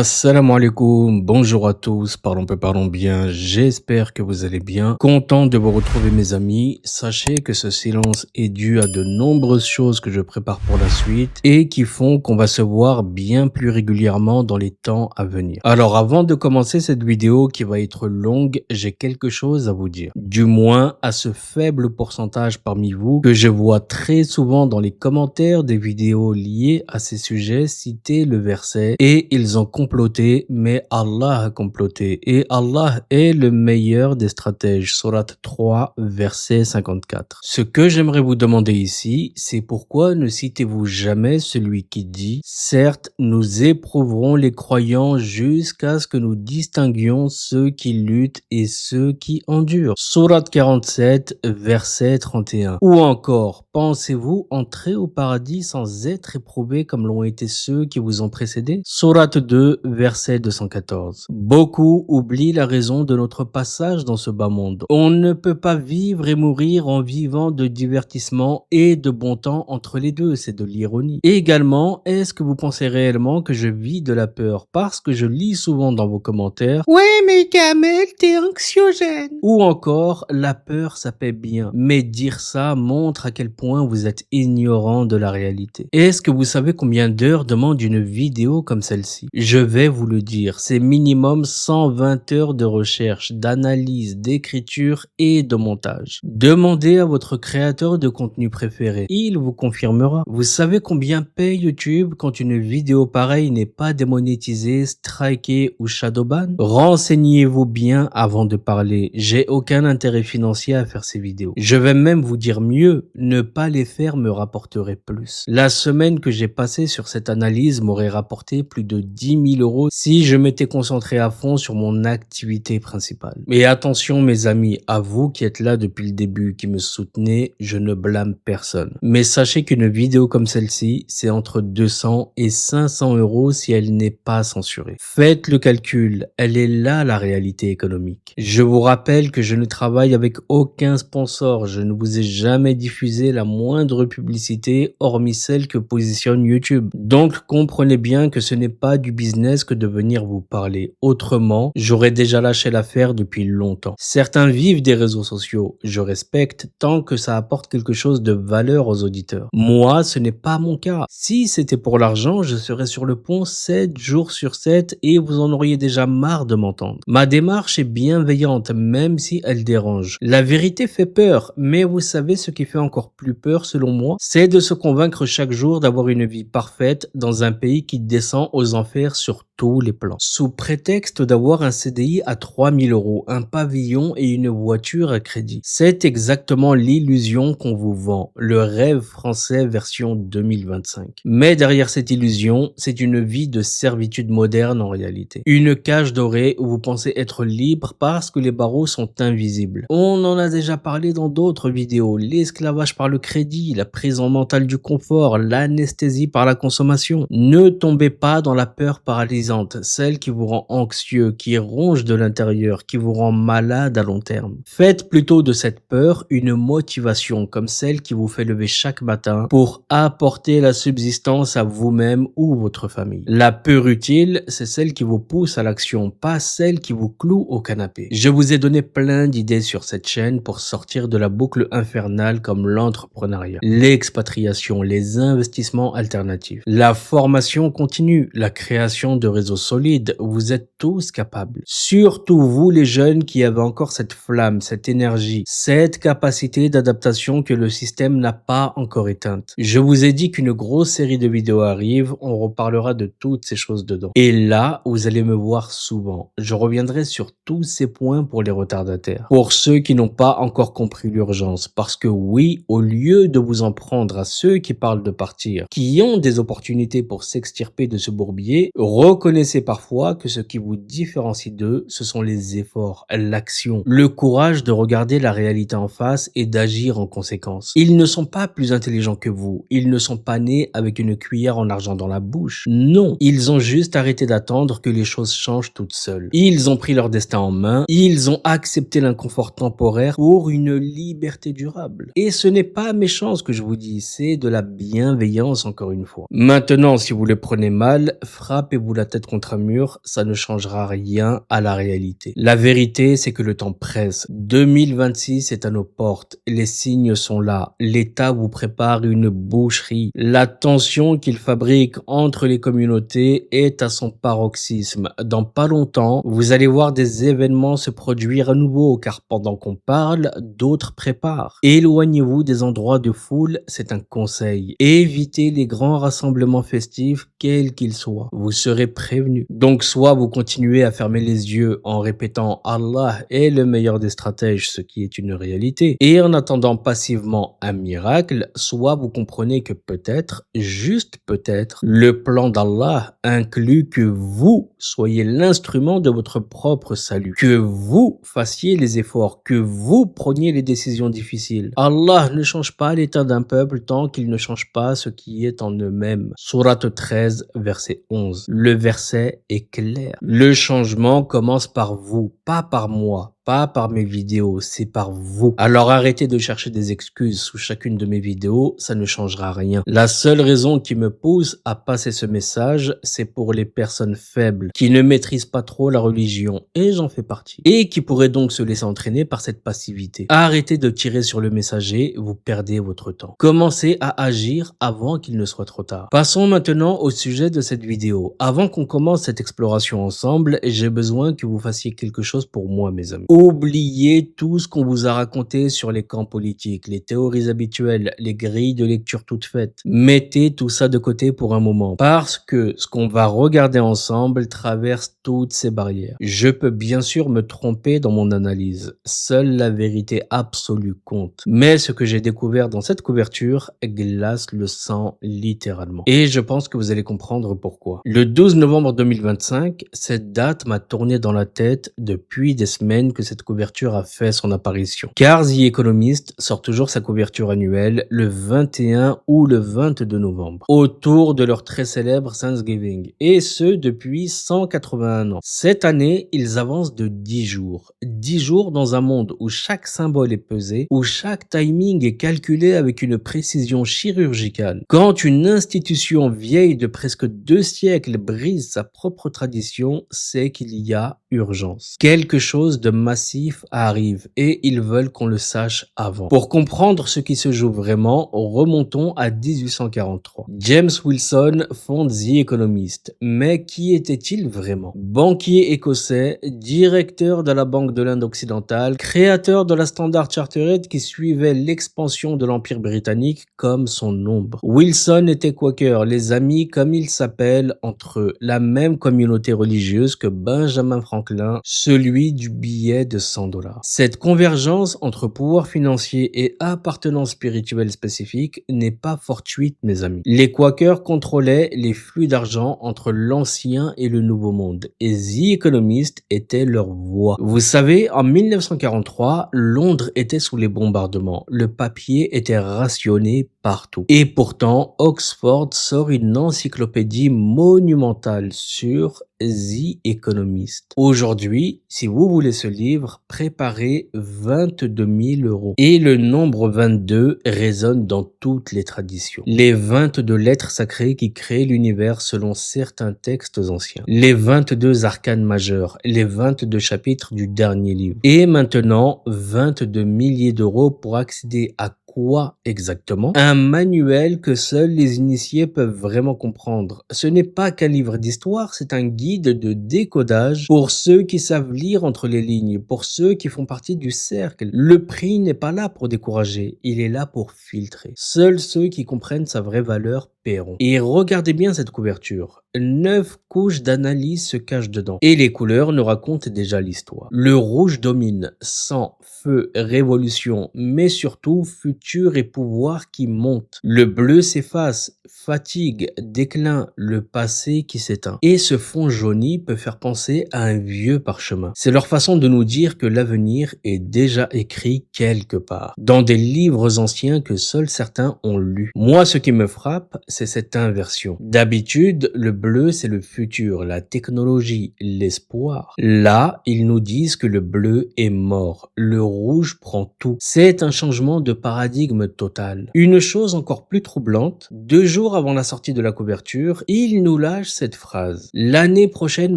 Assalamu alaikum, bonjour à tous, parlons bien, j'espère que vous allez bien. Content de vous retrouver mes amis, sachez que ce silence est dû à de nombreuses choses que je prépare pour la suite et qui font qu'on va se voir bien plus régulièrement dans les temps à venir. Alors avant de commencer cette vidéo qui va être longue, j'ai quelque chose à vous dire. Du moins à ce faible pourcentage parmi vous que je vois très souvent dans les commentaires des vidéos liées à ces sujets citer le verset et ils ont comploté, mais Allah a comploté. Et Allah est le meilleur des stratèges. Sourate 3, verset 54. Ce que j'aimerais vous demander ici, c'est pourquoi ne citez-vous jamais celui qui dit « Certes, nous éprouverons les croyants jusqu'à ce que nous distinguions ceux qui luttent et ceux qui endurent. » Sourate 47, verset 31. Ou encore, pensez-vous entrer au paradis sans être éprouvés comme l'ont été ceux qui vous ont précédés? Sourate 2, verset 214. Beaucoup oublient la raison de notre passage dans ce bas monde. On ne peut pas vivre et mourir en vivant de divertissement et de bon temps entre les deux, c'est de l'ironie. Et également, est-ce que vous pensez réellement que je vis de la peur? Parce que je lis souvent dans vos commentaires « Ouais mais Kamel, t'es anxiogène » ou encore « La peur ça paie bien ». Mais dire ça montre à quel point vous êtes ignorant de la réalité. Est-ce que vous savez combien d'heures demande une vidéo comme celle-ci? Je vais vous le dire, c'est minimum 120 heures de recherche, d'analyse, d'écriture et de montage. Demandez à votre créateur de contenu préféré, il vous confirmera. Vous savez combien paye YouTube quand une vidéo pareille n'est pas démonétisée, strikée ou shadowban? Renseignez-vous bien avant de parler, j'ai aucun intérêt financier à faire ces vidéos. Je vais même vous dire mieux, ne pas les faire me rapporterait plus. La semaine que j'ai passée sur cette analyse m'aurait rapporté plus de 10 000 euros si je m'étais concentré à fond sur mon activité principale. Mais attention mes amis, à vous qui êtes là depuis le début, qui me soutenez, je ne blâme personne. Mais sachez qu'une vidéo comme celle-ci, c'est entre 200 et 500 euros si elle n'est pas censurée. Faites le calcul, elle est là la réalité économique. Je vous rappelle que je ne travaille avec aucun sponsor, je ne vous ai jamais diffusé la moindre publicité hormis celle que positionne YouTube. Donc comprenez bien que ce n'est pas du business que de venir vous parler. Autrement, j'aurais déjà lâché l'affaire depuis longtemps. Certains vivent des réseaux sociaux, je respecte tant que ça apporte quelque chose de valeur aux auditeurs. Moi, ce n'est pas mon cas. Si c'était pour l'argent, je serais sur le pont 7 jours sur 7 et vous en auriez déjà marre de m'entendre. Ma démarche est bienveillante, même si elle dérange. La vérité fait peur, mais vous savez ce qui fait encore plus peur selon moi, c'est de se convaincre chaque jour d'avoir une vie parfaite dans un pays qui descend aux enfers sur tous les plans. Sous prétexte d'avoir un CDI à 3 000 euros, un pavillon et une voiture à crédit. C'est exactement l'illusion qu'on vous vend, le rêve français version 2025. Mais derrière cette illusion, c'est une vie de servitude moderne en réalité. Une cage dorée où vous pensez être libre parce que les barreaux sont invisibles. On en a déjà parlé dans d'autres vidéos, l'esclavage par le crédit, la prison mentale du confort, l'anesthésie par la consommation. Ne tombez pas dans la peur paralysante, celle qui vous rend anxieux, qui ronge de l'intérieur, qui vous rend malade à long terme. Faites plutôt de cette peur une motivation comme celle qui vous fait lever chaque matin pour apporter la subsistance à vous-même ou votre famille. La peur utile, c'est celle qui vous pousse à l'action, pas celle qui vous cloue au canapé. Je vous ai donné plein d'idées sur cette chaîne pour sortir de la boucle infernale comme l'entrepreneuriat, l'expatriation, les investissements alternatifs, la formation continue, la création de réseaux solides. Vous êtes tous capables. Surtout vous les jeunes qui avez encore cette flamme, cette énergie, cette capacité d'adaptation que le système n'a pas encore éteinte. Je vous ai dit qu'une grosse série de vidéos arrive, on reparlera de toutes ces choses dedans. Et là, vous allez me voir souvent. Je reviendrai sur tous ces points pour les retardataires. Pour ceux qui n'ont pas encore compris l'urgence, parce que oui, au lieu de vous en prendre à ceux qui parlent de partir, qui ont des opportunités pour s'extirper de ce bourbier, reconnaissez parfois que ce qui vous différencie d'eux, ce sont les efforts, l'action, le courage de regarder la réalité en face et d'agir en conséquence. Ils ne sont pas plus intelligents que vous, ils ne sont pas nés avec une cuillère en argent dans la bouche. Non, ils ont juste arrêté d'attendre que les choses changent toutes seules. Ils ont pris leur destin en main, ils ont accepté l'inconfort temporaire pour une liberté durable. Et ce n'est pas méchant ce que je vous dis, c'est de la bienveillance encore une fois. Maintenant, si vous le prenez mal, frappez-vous la tête tête contre un mur, ça ne changera rien à la réalité. La vérité, c'est que le temps presse. 2026 est à nos portes. Les signes sont là. L'État vous prépare une boucherie. La tension qu'il fabrique entre les communautés est à son paroxysme. Dans pas longtemps, vous allez voir des événements se produire à nouveau, car pendant qu'on parle, d'autres préparent. Éloignez-vous des endroits de foule, c'est un conseil. Évitez les grands rassemblements festifs, quels qu'ils soient. Vous serez prévenus. Donc soit vous continuez à fermer les yeux en répétant Allah est le meilleur des stratèges, ce qui est une réalité, et en attendant passivement un miracle, soit vous comprenez que peut-être, juste peut-être, le plan d'Allah inclut que vous soyez l'instrument de votre propre salut, que vous fassiez les efforts, que vous preniez les décisions difficiles. Allah ne change pas l'état d'un peuple tant qu'il ne change pas ce qui est en eux-mêmes. Sourate 13, verset 11. Le verset est clair. Le changement commence par vous, pas par moi. Pas par mes vidéos, c'est par vous. Alors arrêtez de chercher des excuses sous chacune de mes vidéos, ça ne changera rien. La seule raison qui me pousse à passer ce message, c'est pour les personnes faibles, qui ne maîtrisent pas trop la religion, et j'en fais partie, et qui pourraient donc se laisser entraîner par cette passivité. Arrêtez de tirer sur le messager, vous perdez votre temps. Commencez à agir avant qu'il ne soit trop tard. Passons maintenant au sujet de cette vidéo. Avant qu'on commence cette exploration ensemble, j'ai besoin que vous fassiez quelque chose pour moi, mes amis. Oubliez tout ce qu'on vous a raconté sur les camps politiques, les théories habituelles, les grilles de lecture toutes faites. Mettez tout ça de côté pour un moment, parce que ce qu'on va regarder ensemble traverse toutes ces barrières. Je peux bien sûr me tromper dans mon analyse. Seule la vérité absolue compte. Mais ce que j'ai découvert dans cette couverture glace le sang littéralement. Et je pense que vous allez comprendre pourquoi. Le 12 novembre 2025, cette date m'a tourné dans la tête depuis des semaines que cette couverture a fait son apparition. Car The Economist sort toujours sa couverture annuelle le 21 ou le 22 novembre, autour de leur très célèbre Thanksgiving, et ce depuis 181 ans. Cette année, ils avancent de 10 jours. 10 jours dans un monde où chaque symbole est pesé, où chaque timing est calculé avec une précision chirurgicale. Quand une institution vieille de presque 2 siècles brise sa propre tradition, c'est qu'il y a urgence. Quelque chose de massif arrive et ils veulent qu'on le sache avant. Pour comprendre ce qui se joue vraiment, remontons à 1843. James Wilson fonde The Economist. Mais qui était-il vraiment? Banquier écossais, directeur de la Banque de l'Inde occidentale, créateur de la Standard Chartered qui suivait l'expansion de l'Empire britannique comme son ombre. Wilson était quaker, les amis comme ils s'appellent entre eux, la même communauté religieuse que Benjamin Franklin, celui du billet de $100. Cette convergence entre pouvoir financier et appartenance spirituelle spécifique n'est pas fortuite, mes amis. Les Quakers contrôlaient les flux d'argent entre l'ancien et le nouveau monde, et The Economist était leur voix. Vous savez, en 1943, Londres était sous les bombardements. Le papier était rationné partout. Et pourtant, Oxford sort une encyclopédie monumentale sur The Economist. Aujourd'hui, si vous voulez ce livre, préparez 22 000 €. Et le nombre 22 résonne dans toutes les traditions. Les 22 lettres sacrées qui créent l'univers selon certains textes anciens. Les 22 arcanes majeurs, les 22 chapitres du dernier livre. Et maintenant, 22 milliers d'euros pour accéder à quoi exactement? Un manuel que seuls les initiés peuvent vraiment comprendre. Ce n'est pas qu'un livre d'histoire, c'est un guide de décodage pour ceux qui savent lire entre les lignes, pour ceux qui font partie du cercle. Le prix n'est pas là pour décourager, il est là pour filtrer. Seuls ceux qui comprennent sa vraie valeur paieront. Et regardez bien cette couverture. 9 couches d'analyse se cachent dedans. Et les couleurs nous racontent déjà l'histoire. Le rouge domine, sang, feu, révolution, mais surtout futur et pouvoir qui montent. Le bleu s'efface, fatigue, déclin, le passé qui s'éteint. Et ce fond jauni peut faire penser à un vieux parchemin. C'est leur façon de nous dire que l'avenir est déjà écrit quelque part, dans des livres anciens que seuls certains ont lus. Moi, ce qui me frappe, c'est cette inversion. D'habitude, le bleu, c'est le futur, la technologie, l'espoir. Là, ils nous disent que le bleu est mort. Le rouge prend tout. C'est un changement de paradigme total. Une chose encore plus troublante, 2 jours jours avant la sortie de la couverture, il nous lâche cette phrase. L'année prochaine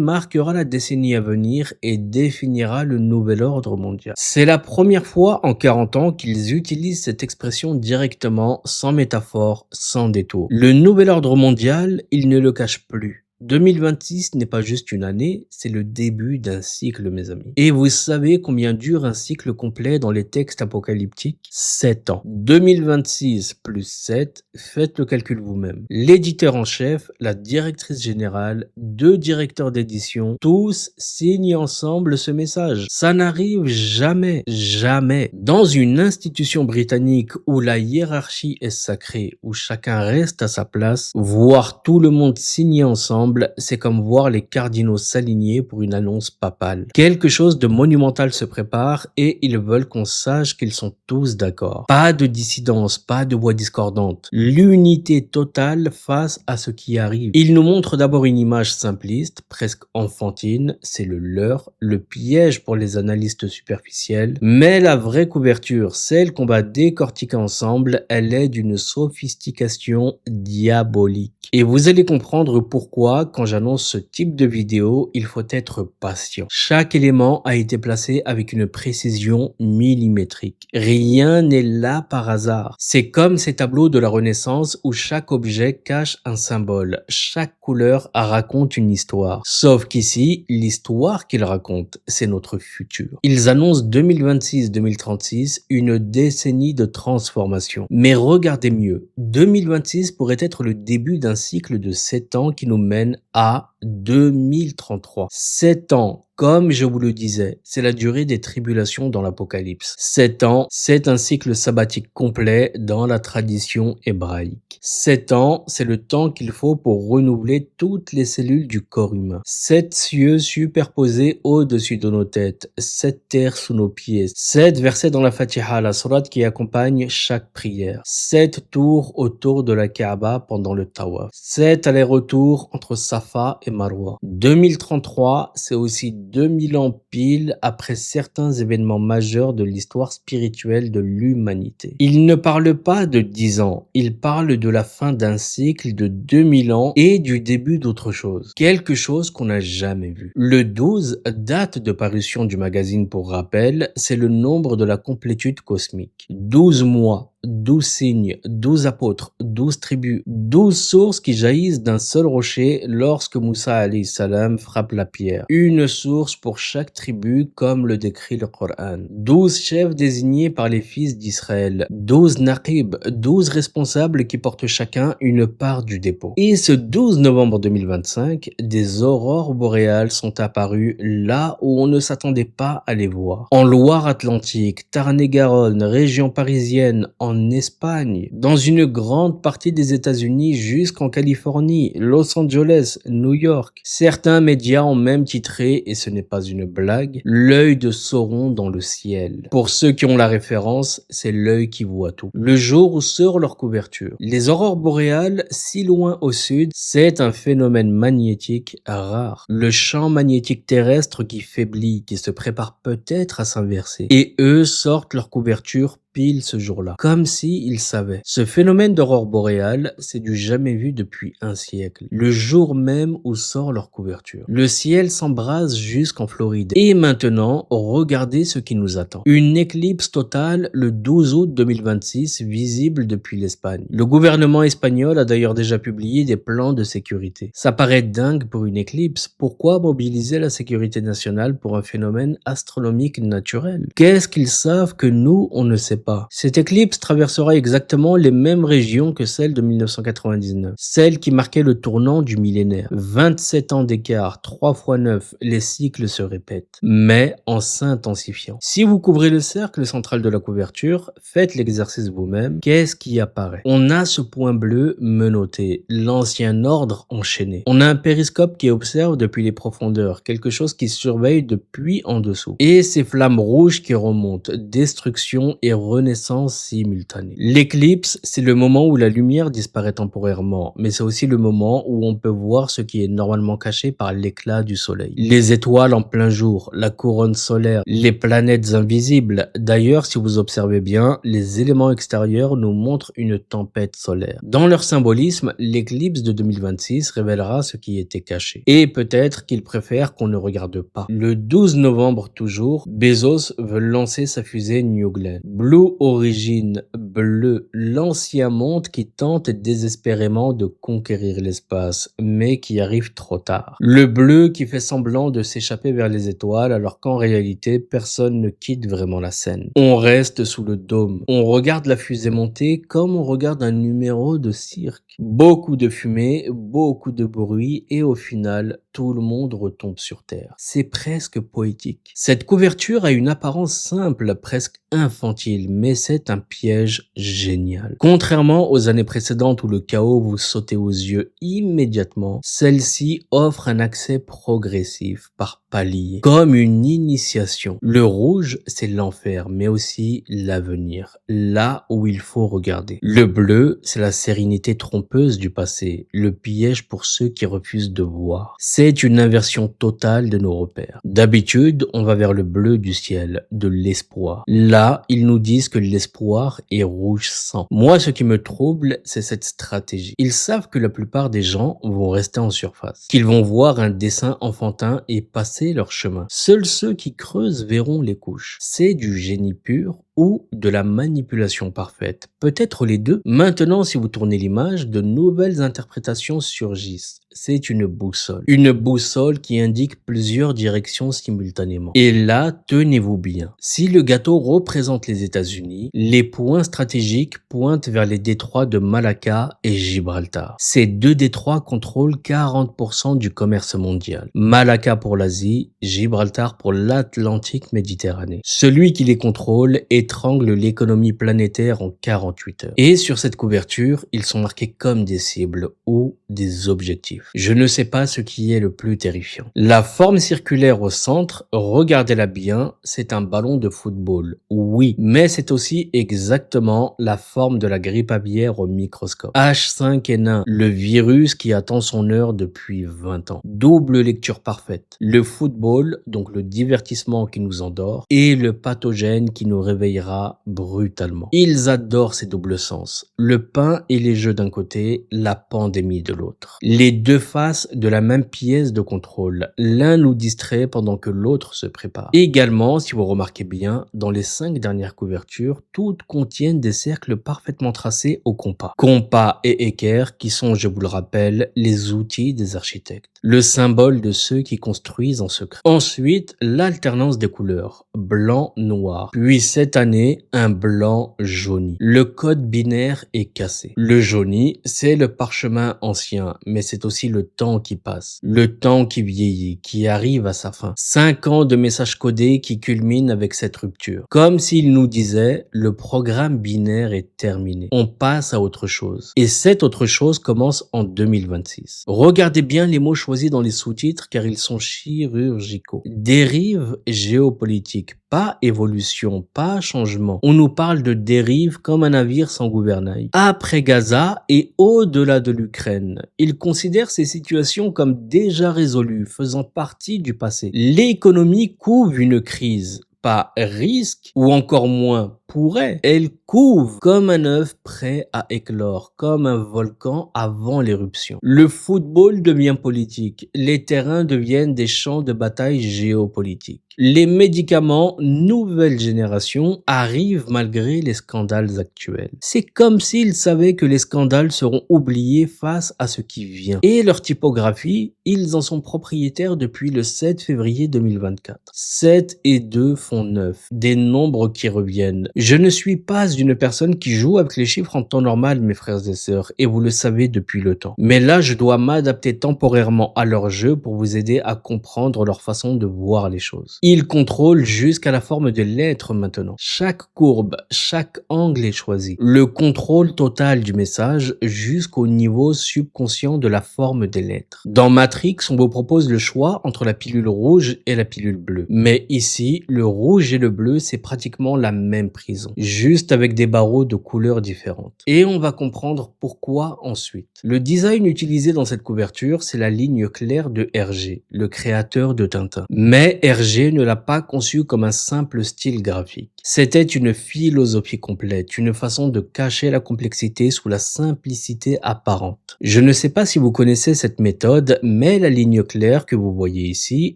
marquera la décennie à venir et définira le nouvel ordre mondial. C'est la première fois en 40 ans qu'ils utilisent cette expression directement, sans métaphore, sans détour. Le nouvel ordre mondial, il ne le cache plus. 2026 n'est pas juste une année, c'est le début d'un cycle, mes amis. Et vous savez combien dure un cycle complet dans les textes apocalyptiques? 7 ans. 2026 plus 7, faites le calcul vous-même. L'éditeur en chef, la directrice générale, 2 directeurs d'édition, tous signent ensemble ce message. Ça n'arrive jamais, jamais. Dans une institution britannique où la hiérarchie est sacrée, où chacun reste à sa place, voir tout le monde signer ensemble, c'est comme voir les cardinaux s'aligner pour une annonce papale. Quelque chose de monumental se prépare et ils veulent qu'on sache qu'ils sont tous d'accord. Pas de dissidence, pas de voix discordantes. L'unité totale face à ce qui arrive. Ils nous montrent d'abord une image simpliste, presque enfantine, c'est le leurre, le piège pour les analystes superficiels. Mais la vraie couverture, celle qu'on va décortiquer ensemble, elle est d'une sophistication diabolique. Et vous allez comprendre pourquoi, quand j'annonce ce type de vidéo, il faut être patient. Chaque élément a été placé avec une précision millimétrique. Rien n'est là par hasard. C'est comme ces tableaux de la Renaissance où chaque objet cache un symbole. Chaque couleur raconte une histoire. Sauf qu'ici, l'histoire qu'ils racontent, c'est notre futur. Ils annoncent 2026-2036, une décennie de transformation. Mais regardez mieux, 2026 pourrait être le début d'un cycle de 7 ans qui nous mène à 2033. 7 ans, comme je vous le disais, c'est la durée des tribulations dans l'Apocalypse. 7 ans, c'est un cycle sabbatique complet dans la tradition hébraïque. 7 ans, c'est le temps qu'il faut pour renouveler toutes les cellules du corps humain. 7 cieux superposés au-dessus de nos têtes, 7 terres sous nos pieds, 7 versets dans la Fatiha, la sourate qui accompagne chaque prière, 7 tours autour de la Kaaba pendant le tawaf, 7 allers-retours entre Safa et Marwa. 2033, c'est aussi 2000 ans pile après certains événements majeurs de l'histoire spirituelle de l'humanité. Il ne parle pas de 10 ans, il parle de la fin d'un cycle de 2000 ans et du début d'autre chose. Quelque chose qu'on n'a jamais vu. Le 12, date de parution du magazine pour rappel, c'est le nombre de la complétude cosmique. 12 mois. 12 signes, 12 apôtres, 12 tribus, 12 sources qui jaillissent d'un seul rocher lorsque Moussa alayhi salam frappe la pierre. Une source pour chaque tribu comme le décrit le Coran. 12 chefs désignés par les fils d'Israël. 12 naqib, 12 responsables qui portent chacun une part du dépôt. Et ce 12 novembre 2025, des aurores boréales sont apparues là où on ne s'attendait pas à les voir. En Loire-Atlantique, Tarn-et-Garonne, région parisienne, en Espagne, dans une grande partie des États-Unis jusqu'en Californie, Los Angeles, New York. Certains médias ont même titré, et ce n'est pas une blague, l'œil de Sauron dans le ciel. Pour ceux qui ont la référence, c'est l'œil qui voit tout. Le jour où sort leur couverture. Les aurores boréales, si loin au sud, c'est un phénomène magnétique rare. Le champ magnétique terrestre qui faiblit, qui se prépare peut-être à s'inverser. Et eux sortent leur couverture pile ce jour-là, comme si ils savaient. Ce phénomène d'aurore boréale, c'est du jamais vu depuis un siècle. Le jour même où sort leur couverture. Le ciel s'embrase jusqu'en Floride. Et maintenant, regardez ce qui nous attend. Une éclipse totale le 12 août 2026, visible depuis l'Espagne. Le gouvernement espagnol a d'ailleurs déjà publié des plans de sécurité. Ça paraît dingue pour une éclipse. Pourquoi mobiliser la sécurité nationale pour un phénomène astronomique naturel? Qu'est-ce qu'ils savent que nous, on ne sait pas? Cette éclipse traversera exactement les mêmes régions que celle de 1999, celle qui marquait le tournant du millénaire. 27 ans d'écart, 3 fois 9, les cycles se répètent, mais en s'intensifiant. Si vous couvrez le cercle central de la couverture, faites l'exercice vous-même. Qu'est-ce qui apparaît? On a ce point bleu menotté, l'ancien ordre enchaîné. On a un périscope qui observe depuis les profondeurs, quelque chose qui surveille depuis en dessous. Et ces flammes rouges qui remontent, destruction et renaissance simultanée. L'éclipse, c'est le moment où la lumière disparaît temporairement, mais c'est aussi le moment où on peut voir ce qui est normalement caché par l'éclat du soleil. Les étoiles en plein jour, la couronne solaire, les planètes invisibles. D'ailleurs, si vous observez bien, les éléments extérieurs nous montrent une tempête solaire. Dans leur symbolisme, l'éclipse de 2026 révélera ce qui était caché. Et peut-être qu'ils préfèrent qu'on ne regarde pas. Le 12 novembre toujours, Bezos veut lancer sa fusée New Glenn. Blue Origin, bleu, l'ancien monde qui tente désespérément de conquérir l'espace, mais qui arrive trop tard. Le bleu qui fait semblant de s'échapper vers les étoiles alors qu'en réalité, personne ne quitte vraiment la scène. On reste sous le dôme. On regarde la fusée monter comme on regarde un numéro de cirque. Beaucoup de fumée, beaucoup de bruit et au final, tout le monde retombe sur Terre. C'est presque poétique. Cette couverture a une apparence simple, presque infantile, mais c'est un piège génial. Contrairement aux années précédentes où le chaos vous sautait aux yeux immédiatement, celle-ci offre un accès progressif par palier, comme une initiation. Le rouge, c'est l'enfer, mais aussi l'avenir, là où il faut regarder. Le bleu, c'est la sérénité trompeuse du passé, le piège pour ceux qui refusent de voir. C'est une inversion totale de nos repères. D'habitude, on va vers le bleu du ciel, de l'espoir. Là, ils nous disent que l'espoir est rouge sang. Moi, ce qui me trouble, c'est cette stratégie. Ils savent que la plupart des gens vont rester en surface, qu'ils vont voir un dessin enfantin et passer leur chemin. Seuls ceux qui creusent verront les couches. C'est du génie pur ou de la manipulation parfaite. Peut-être les deux. Maintenant, si vous tournez l'image, de nouvelles interprétations surgissent. C'est une boussole. Une boussole qui indique plusieurs directions simultanément. Et là, tenez-vous bien. Si le gâteau représente les États-Unis, les points stratégiques pointent vers les détroits de Malacca et Gibraltar. Ces deux détroits contrôlent 40% du commerce mondial. Malacca pour l'Asie, Gibraltar pour l'Atlantique Méditerranée. Celui qui les contrôle étrangle l'économie planétaire en 48 heures. Et sur cette couverture, ils sont marqués comme des cibles ou des objectifs. Je ne sais pas ce qui est le plus terrifiant. La forme circulaire au centre, regardez-la bien, c'est un ballon de football. Oui, mais c'est aussi exactement la forme de la grippe aviaire au microscope. H5N1, le virus qui attend son heure depuis 20 ans. Double lecture parfaite. Le football, donc le divertissement qui nous endort, et le pathogène qui nous réveillera brutalement. Ils adorent ces doubles sens. Le pain et les jeux d'un côté, la pandémie de l'autre. Les deux faces de la même pièce de contrôle. L'un nous distrait pendant que l'autre se prépare. Également, si vous remarquez bien, dans les 5 dernières couvertures, toutes contiennent des cercles parfaitement tracés au compas. Compas et équerre qui sont, je vous le rappelle, les outils des architectes. Le symbole de ceux qui construisent en secret. Ensuite, l'alternance des couleurs. Blanc, noir. Puis cette année, un blanc jauni. Le code binaire est cassé. Le jauni, c'est le parchemin ancien, mais c'est aussi le temps qui passe. Le temps qui vieillit, qui arrive à sa fin. 5 ans de messages codés qui culminent avec cette rupture. Comme s'il nous disait, le programme binaire est terminé. On passe à autre chose. Et cette autre chose commence en 2026. Regardez bien les mots choisis dans les sous-titres car ils sont chirurgicaux. Dérive géopolitique. Pas évolution, pas changement. On nous parle de dérive comme un navire sans gouvernail. Après Gaza et au-delà de l'Ukraine, ils considèrent ces situations comme déjà résolues, faisant partie du passé. L'économie couvre une crise, pas risque, ou encore moins pourrait. Elle couve comme un œuf prêt à éclore, comme un volcan avant l'éruption. Le football devient politique, les terrains deviennent des champs de bataille géopolitiques. Les médicaments nouvelle génération arrivent malgré les scandales actuels. C'est comme s'ils savaient que les scandales seront oubliés face à ce qui vient. Et leur typographie, ils en sont propriétaires depuis le 7 février 2024. 7 et 2 font 9. Des nombres qui reviennent. Je ne suis pas une personne qui joue avec les chiffres en temps normal, mes frères et sœurs, et vous le savez depuis le temps. Mais là, je dois m'adapter temporairement à leur jeu pour vous aider à comprendre leur façon de voir les choses. Ils contrôlent jusqu'à la forme de l'être maintenant. Chaque courbe, chaque angle est choisi. Le contrôle total du message jusqu'au niveau subconscient de la forme des lettres. Dans Matrix, on vous propose le choix entre la pilule rouge et la pilule bleue. Mais ici, le rouge rouge et le bleu, c'est pratiquement la même prison, juste avec des barreaux de couleurs différentes. Et on va comprendre pourquoi ensuite. Le design utilisé dans cette couverture, c'est la ligne claire de Hergé, le créateur de Tintin. Mais Hergé ne l'a pas conçu comme un simple style graphique. C'était une philosophie complète, une façon de cacher la complexité sous la simplicité apparente. Je ne sais pas si vous connaissez cette méthode, mais la ligne claire que vous voyez ici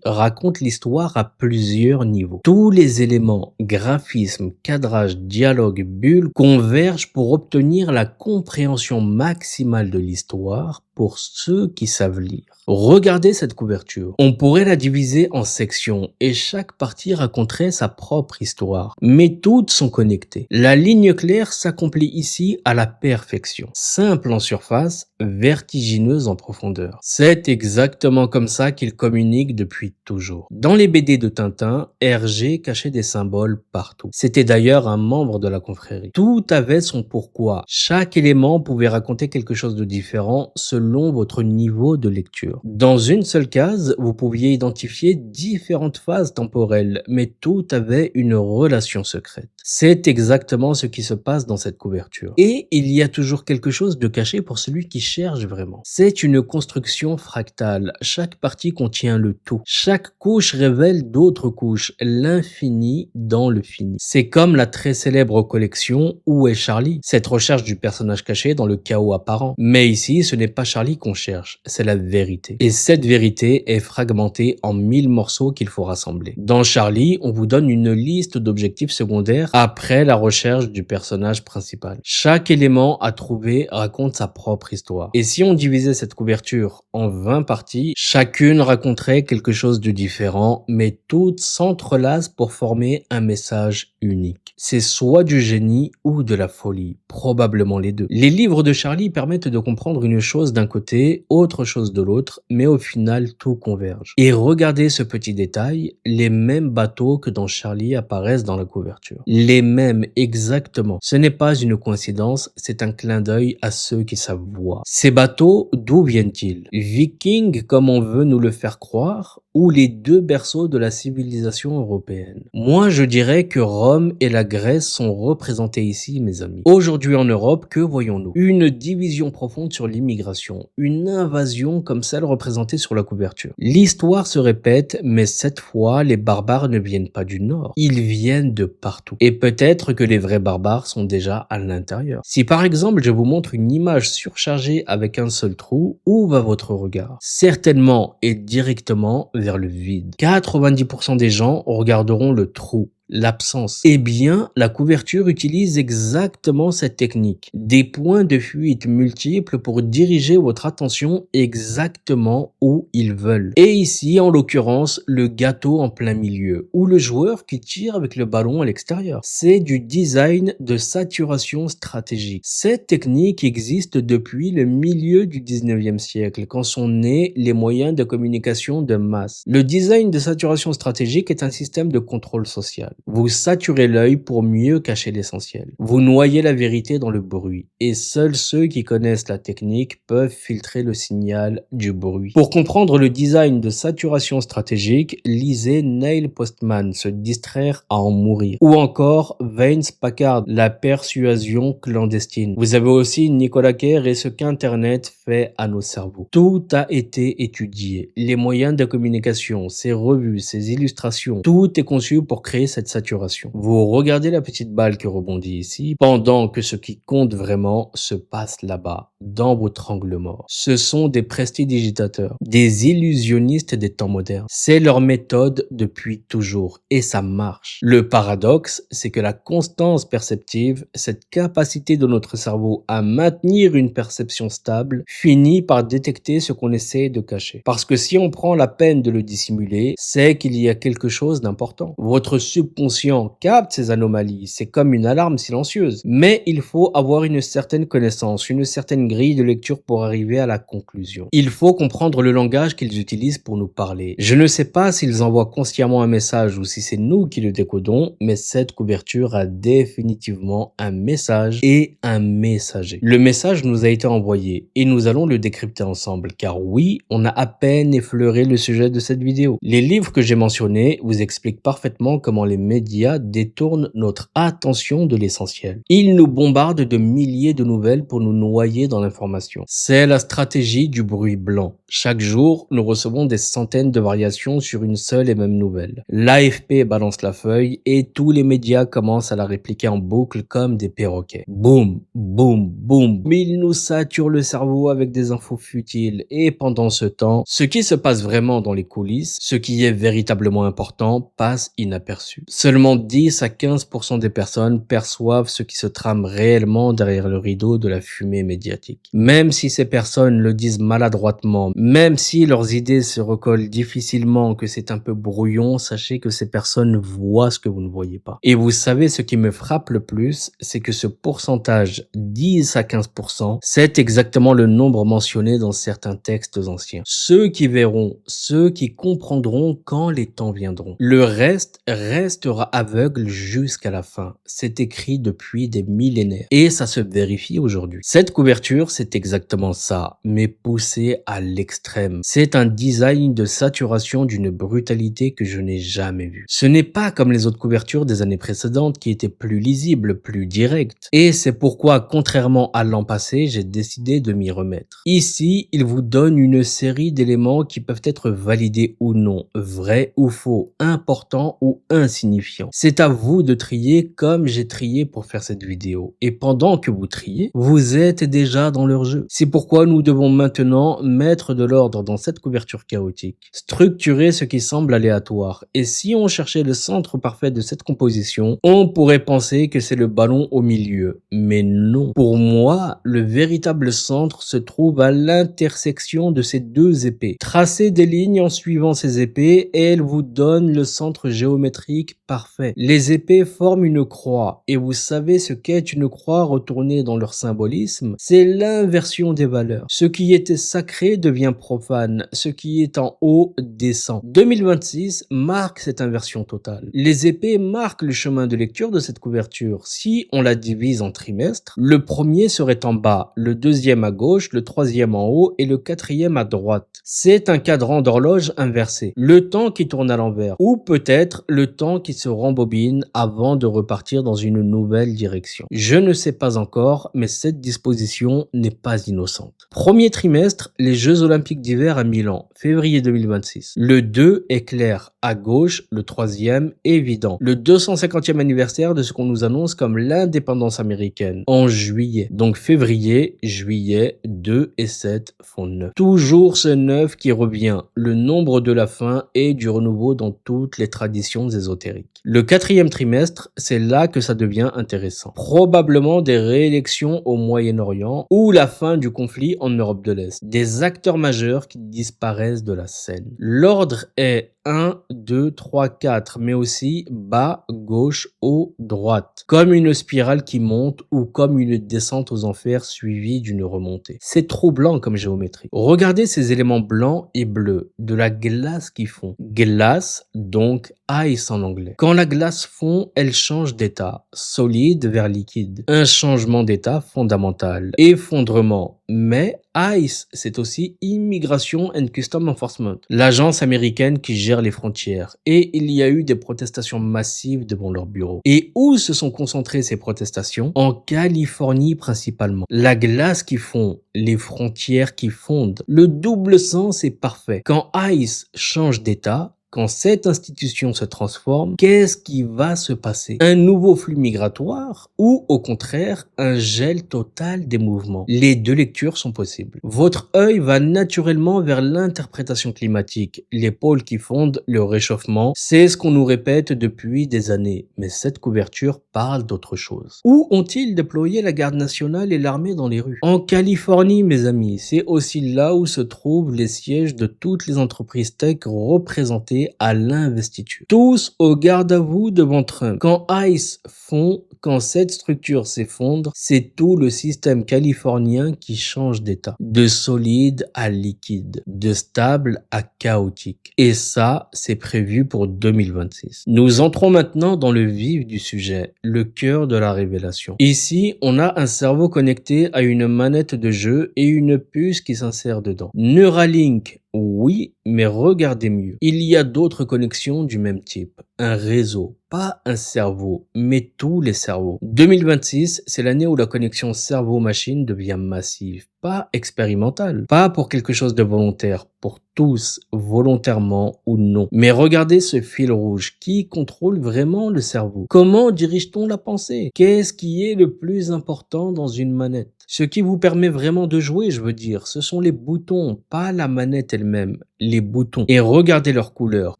raconte l'histoire à plusieurs niveaux. Tous les éléments, graphisme, cadrage, dialogue, bulles convergent pour obtenir la compréhension maximale de l'histoire pour ceux qui savent lire. Regardez cette couverture. On pourrait la diviser en sections et chaque partie raconterait sa propre histoire, mais toutes sont connectées. La ligne claire s'accomplit ici à la perfection. Simple en surface, vertigineuse en profondeur. C'est exactement comme ça qu'il communique depuis toujours. Dans les BD de Tintin, Hergé cachait des symboles partout. C'était d'ailleurs un membre de la confrérie. Tout avait son pourquoi. Chaque élément pouvait raconter quelque chose de différent selon votre niveau de lecture. Dans une seule case, vous pouviez identifier différentes phases temporelles, mais tout avait une relation secrète. C'est exactement ce qui se passe dans cette couverture. Et il y a toujours quelque chose de caché pour celui qui cherche vraiment. C'est une construction fractale. Chaque partie contient le tout. Chaque couche révèle d'autres couches, l'infini dans le fini. C'est comme la très célèbre collection Où est Charlie? Cette recherche du personnage caché dans le chaos apparent. Mais ici, ce n'est pas Charlie qu'on cherche, c'est la vérité. Et cette vérité est fragmentée en 1000 morceaux qu'il faut rassembler. Dans Charlie, on vous donne une liste d'objectifs secondaires après la recherche du personnage principal. Chaque élément à trouver raconte sa propre histoire. Et si on divisait cette couverture en 20 parties, chacune raconterait quelque chose de différent, mais toutes s'entrelacent pour former un message unique. C'est soit du génie ou de la folie, probablement les deux. Les livres de Charlie permettent de comprendre une chose d'un côté, autre chose de l'autre, mais au final tout converge. Et regardez ce petit détail, les mêmes bateaux que dans Charlie apparaissent dans la couverture. Les mêmes exactement. Ce n'est pas une coïncidence, c'est un clin d'œil à ceux qui savent voir. Ces bateaux, d'où viennent-ils? Vikings comme on veut nous le faire croire, ou les deux berceaux de la civilisation européenne? Moi je dirais que Rome et la Grèce sont représentés ici, mes amis. Aujourd'hui en Europe, que voyons-nous? Une division profonde sur l'immigration, une invasion comme celle représentée sur la couverture. L'histoire se répète, mais cette fois, les barbares ne viennent pas du nord. Ils viennent de partout. Et peut-être que les vrais barbares sont déjà à l'intérieur. Si par exemple, je vous montre une image surchargée avec un seul trou, où va votre regard? Certainement et directement vers le vide. 90% des gens regarderont le trou. L'absence. Eh bien, la couverture utilise exactement cette technique. Des points de fuite multiples pour diriger votre attention exactement où ils veulent. Et ici, en l'occurrence, le gâteau en plein milieu, ou le joueur qui tire avec le ballon à l'extérieur. C'est du design de saturation stratégique. Cette technique existe depuis le milieu du 19e siècle, quand sont nés les moyens de communication de masse. Le design de saturation stratégique est un système de contrôle social. Vous saturez l'œil pour mieux cacher l'essentiel. Vous noyez la vérité dans le bruit. Et seuls ceux qui connaissent la technique peuvent filtrer le signal du bruit. Pour comprendre le design de saturation stratégique, lisez Neil Postman, Se distraire à en mourir. Ou encore Vince Packard, La persuasion clandestine. Vous avez aussi Nicolas Kerr et ce qu'Internet fait à nos cerveaux. Tout a été étudié. Les moyens de communication, ses revues, ses illustrations, tout est conçu pour créer cette saturation. Vous regardez la petite balle qui rebondit ici, pendant que ce qui compte vraiment se passe là-bas, dans votre angle mort. Ce sont des prestidigitateurs, des illusionnistes des temps modernes. C'est leur méthode depuis toujours, et ça marche. Le paradoxe, c'est que la constance perceptive, cette capacité de notre cerveau à maintenir une perception stable, finit par détecter ce qu'on essaie de cacher. Parce que si on prend la peine de le dissimuler, c'est qu'il y a quelque chose d'important. Votre subconscient capte ces anomalies, c'est comme une alarme silencieuse. Mais il faut avoir une certaine connaissance, une certaine grille de lecture pour arriver à la conclusion. Il faut comprendre le langage qu'ils utilisent pour nous parler. Je ne sais pas s'ils envoient consciemment un message ou si c'est nous qui le décodons, mais cette couverture a définitivement un message et un messager. Le message nous a été envoyé et nous allons le décrypter ensemble, car oui, on a à peine effleuré le sujet de cette vidéo. Les livres que j'ai mentionnés vous expliquent parfaitement comment les médias détournent notre attention de l'essentiel. Ils nous bombardent de milliers de nouvelles pour nous noyer dans l'information. C'est la stratégie du bruit blanc. Chaque jour, nous recevons des centaines de variations sur une seule et même nouvelle. L'AFP balance la feuille et tous les médias commencent à la répliquer en boucle comme des perroquets. Boum, boum, boum. Ils nous saturent le cerveau avec des infos futiles et pendant ce temps, ce qui se passe vraiment dans les coulisses, ce qui est véritablement important, passe inaperçu. Seulement 10 à 15% des personnes perçoivent ce qui se trame réellement derrière le rideau de la fumée médiatique. Même si ces personnes le disent maladroitement, même si leurs idées se recollent difficilement, que c'est un peu brouillon, sachez que ces personnes voient ce que vous ne voyez pas. Et vous savez ce qui me frappe le plus, c'est que ce pourcentage 10 à 15%, c'est exactement le nombre mentionné dans certains textes anciens. Ceux qui verront, ceux qui comprendront quand les temps viendront. Le reste restera aveugle jusqu'à la fin. C'est écrit depuis des millénaires. Et ça se vérifie aujourd'hui. Cette couverture, c'est exactement ça, mais poussé à l'extrême. C'est un design de saturation d'une brutalité que je n'ai jamais vue. Ce n'est pas comme les autres couvertures des années précédentes qui étaient plus lisibles, plus directes. Et c'est pourquoi, contrairement à l'an passé, j'ai décidé de m'y remettre. Ici, il vous donne une série d'éléments qui peuvent être validés ou non, vrais ou faux, importants ou insignifiants. C'est à vous de trier comme j'ai trié pour faire cette vidéo. Et pendant que vous triez, vous êtes déjà dans leur jeu. C'est pourquoi nous devons maintenant mettre de l'ordre dans cette couverture chaotique, structurer ce qui semble aléatoire. Et si on cherchait le centre parfait de cette composition, on pourrait penser que c'est le ballon au milieu. Mais non. Pour moi, le véritable centre se trouve à l'intersection de ces deux épées. Tracez des lignes en suivant ces épées et elles vous donnent le centre géométrique parfait. Les épées forment une croix et vous savez ce qu'est une croix retournée dans leur symbolisme? C'est l'inversion des valeurs. Ce qui était sacré devient profane. Ce qui est en haut descend. 2026 marque cette inversion totale. Les épées marquent le chemin de lecture de cette couverture. Si on la divise en trimestres, le premier serait en bas, le deuxième à gauche, le troisième en haut et le quatrième à droite. C'est un cadran d'horloge inversé. Le temps qui tourne à l'envers. Ou peut-être le temps qui se rembobine avant de repartir dans une nouvelle direction. Je ne sais pas encore, mais cette disposition n'est pas innocente. Premier trimestre, les Jeux Olympiques d'hiver à Milan, février 2026. Le 2 est clair, à gauche, le troisième évident. Le 250e anniversaire de ce qu'on nous annonce comme l'indépendance américaine, en juillet. Donc février, juillet, 2 et 7 font 9. Toujours ce 9 qui revient, le nombre de la fin et du renouveau dans toutes les traditions ésotériques. Le quatrième trimestre, c'est là que ça devient intéressant. Probablement des réélections au Moyen-Orient ou la fin du conflit en Europe de l'Est. Des acteurs majeurs qui disparaissent de la scène. L'ordre est 1, 2, 3, 4, mais aussi bas, gauche, haut, droite. Comme une spirale qui monte ou comme une descente aux enfers suivie d'une remontée. C'est trop blanc comme géométrie. Regardez ces éléments blancs et bleus, de la glace qui fond. Glace, donc ice en anglais. Quand la glace fond, elle change d'état, solide vers liquide. Un changement d'état fondamental. Effondrement. Mais ICE, c'est aussi Immigration and Custom Enforcement, l'agence américaine qui gère les frontières. Et il y a eu des protestations massives devant leur bureau. Et où se sont concentrées ces protestations? En Californie principalement. La glace qui fond, les frontières qui fondent. Le double sens est parfait. Quand ICE change d'état, quand cette institution se transforme, qu'est-ce qui va se passer? Un nouveau flux migratoire ou au contraire un gel total des mouvements? Les deux lectures sont possibles. Votre œil va naturellement vers l'interprétation climatique, les pôles qui fondent, le réchauffement. C'est ce qu'on nous répète depuis des années, mais cette couverture parle d'autre chose. Où ont-ils déployé la garde nationale et l'armée dans les rues? En Californie, mes amis, c'est aussi là où se trouvent les sièges de toutes les entreprises tech représentées à l'investiture. Tous au garde à vous devant Trump. Quand ICE fond, quand cette structure s'effondre, c'est tout le système californien qui change d'état. De solide à liquide, de stable à chaotique. Et ça, c'est prévu pour 2026. Nous entrons maintenant dans le vif du sujet, le cœur de la révélation. Ici, on a un cerveau connecté à une manette de jeu et une puce qui s'insère dedans. Neuralink, oui, mais regardez mieux. Il y a d'autres connexions du même type. un réseau, pas un cerveau, mais tous les cerveaux. 2026, c'est l'année où la connexion cerveau-machine devient massive, pas expérimentale, pas pour quelque chose de volontaire, pour tous, volontairement ou non. Mais regardez ce fil rouge, qui contrôle vraiment le cerveau? Comment dirige-t-on la pensée? Qu'est-ce qui est le plus important dans une manette? Ce qui vous permet vraiment de jouer, je veux dire, ce sont les boutons, pas la manette elle-même, les boutons. Et regardez leur couleur,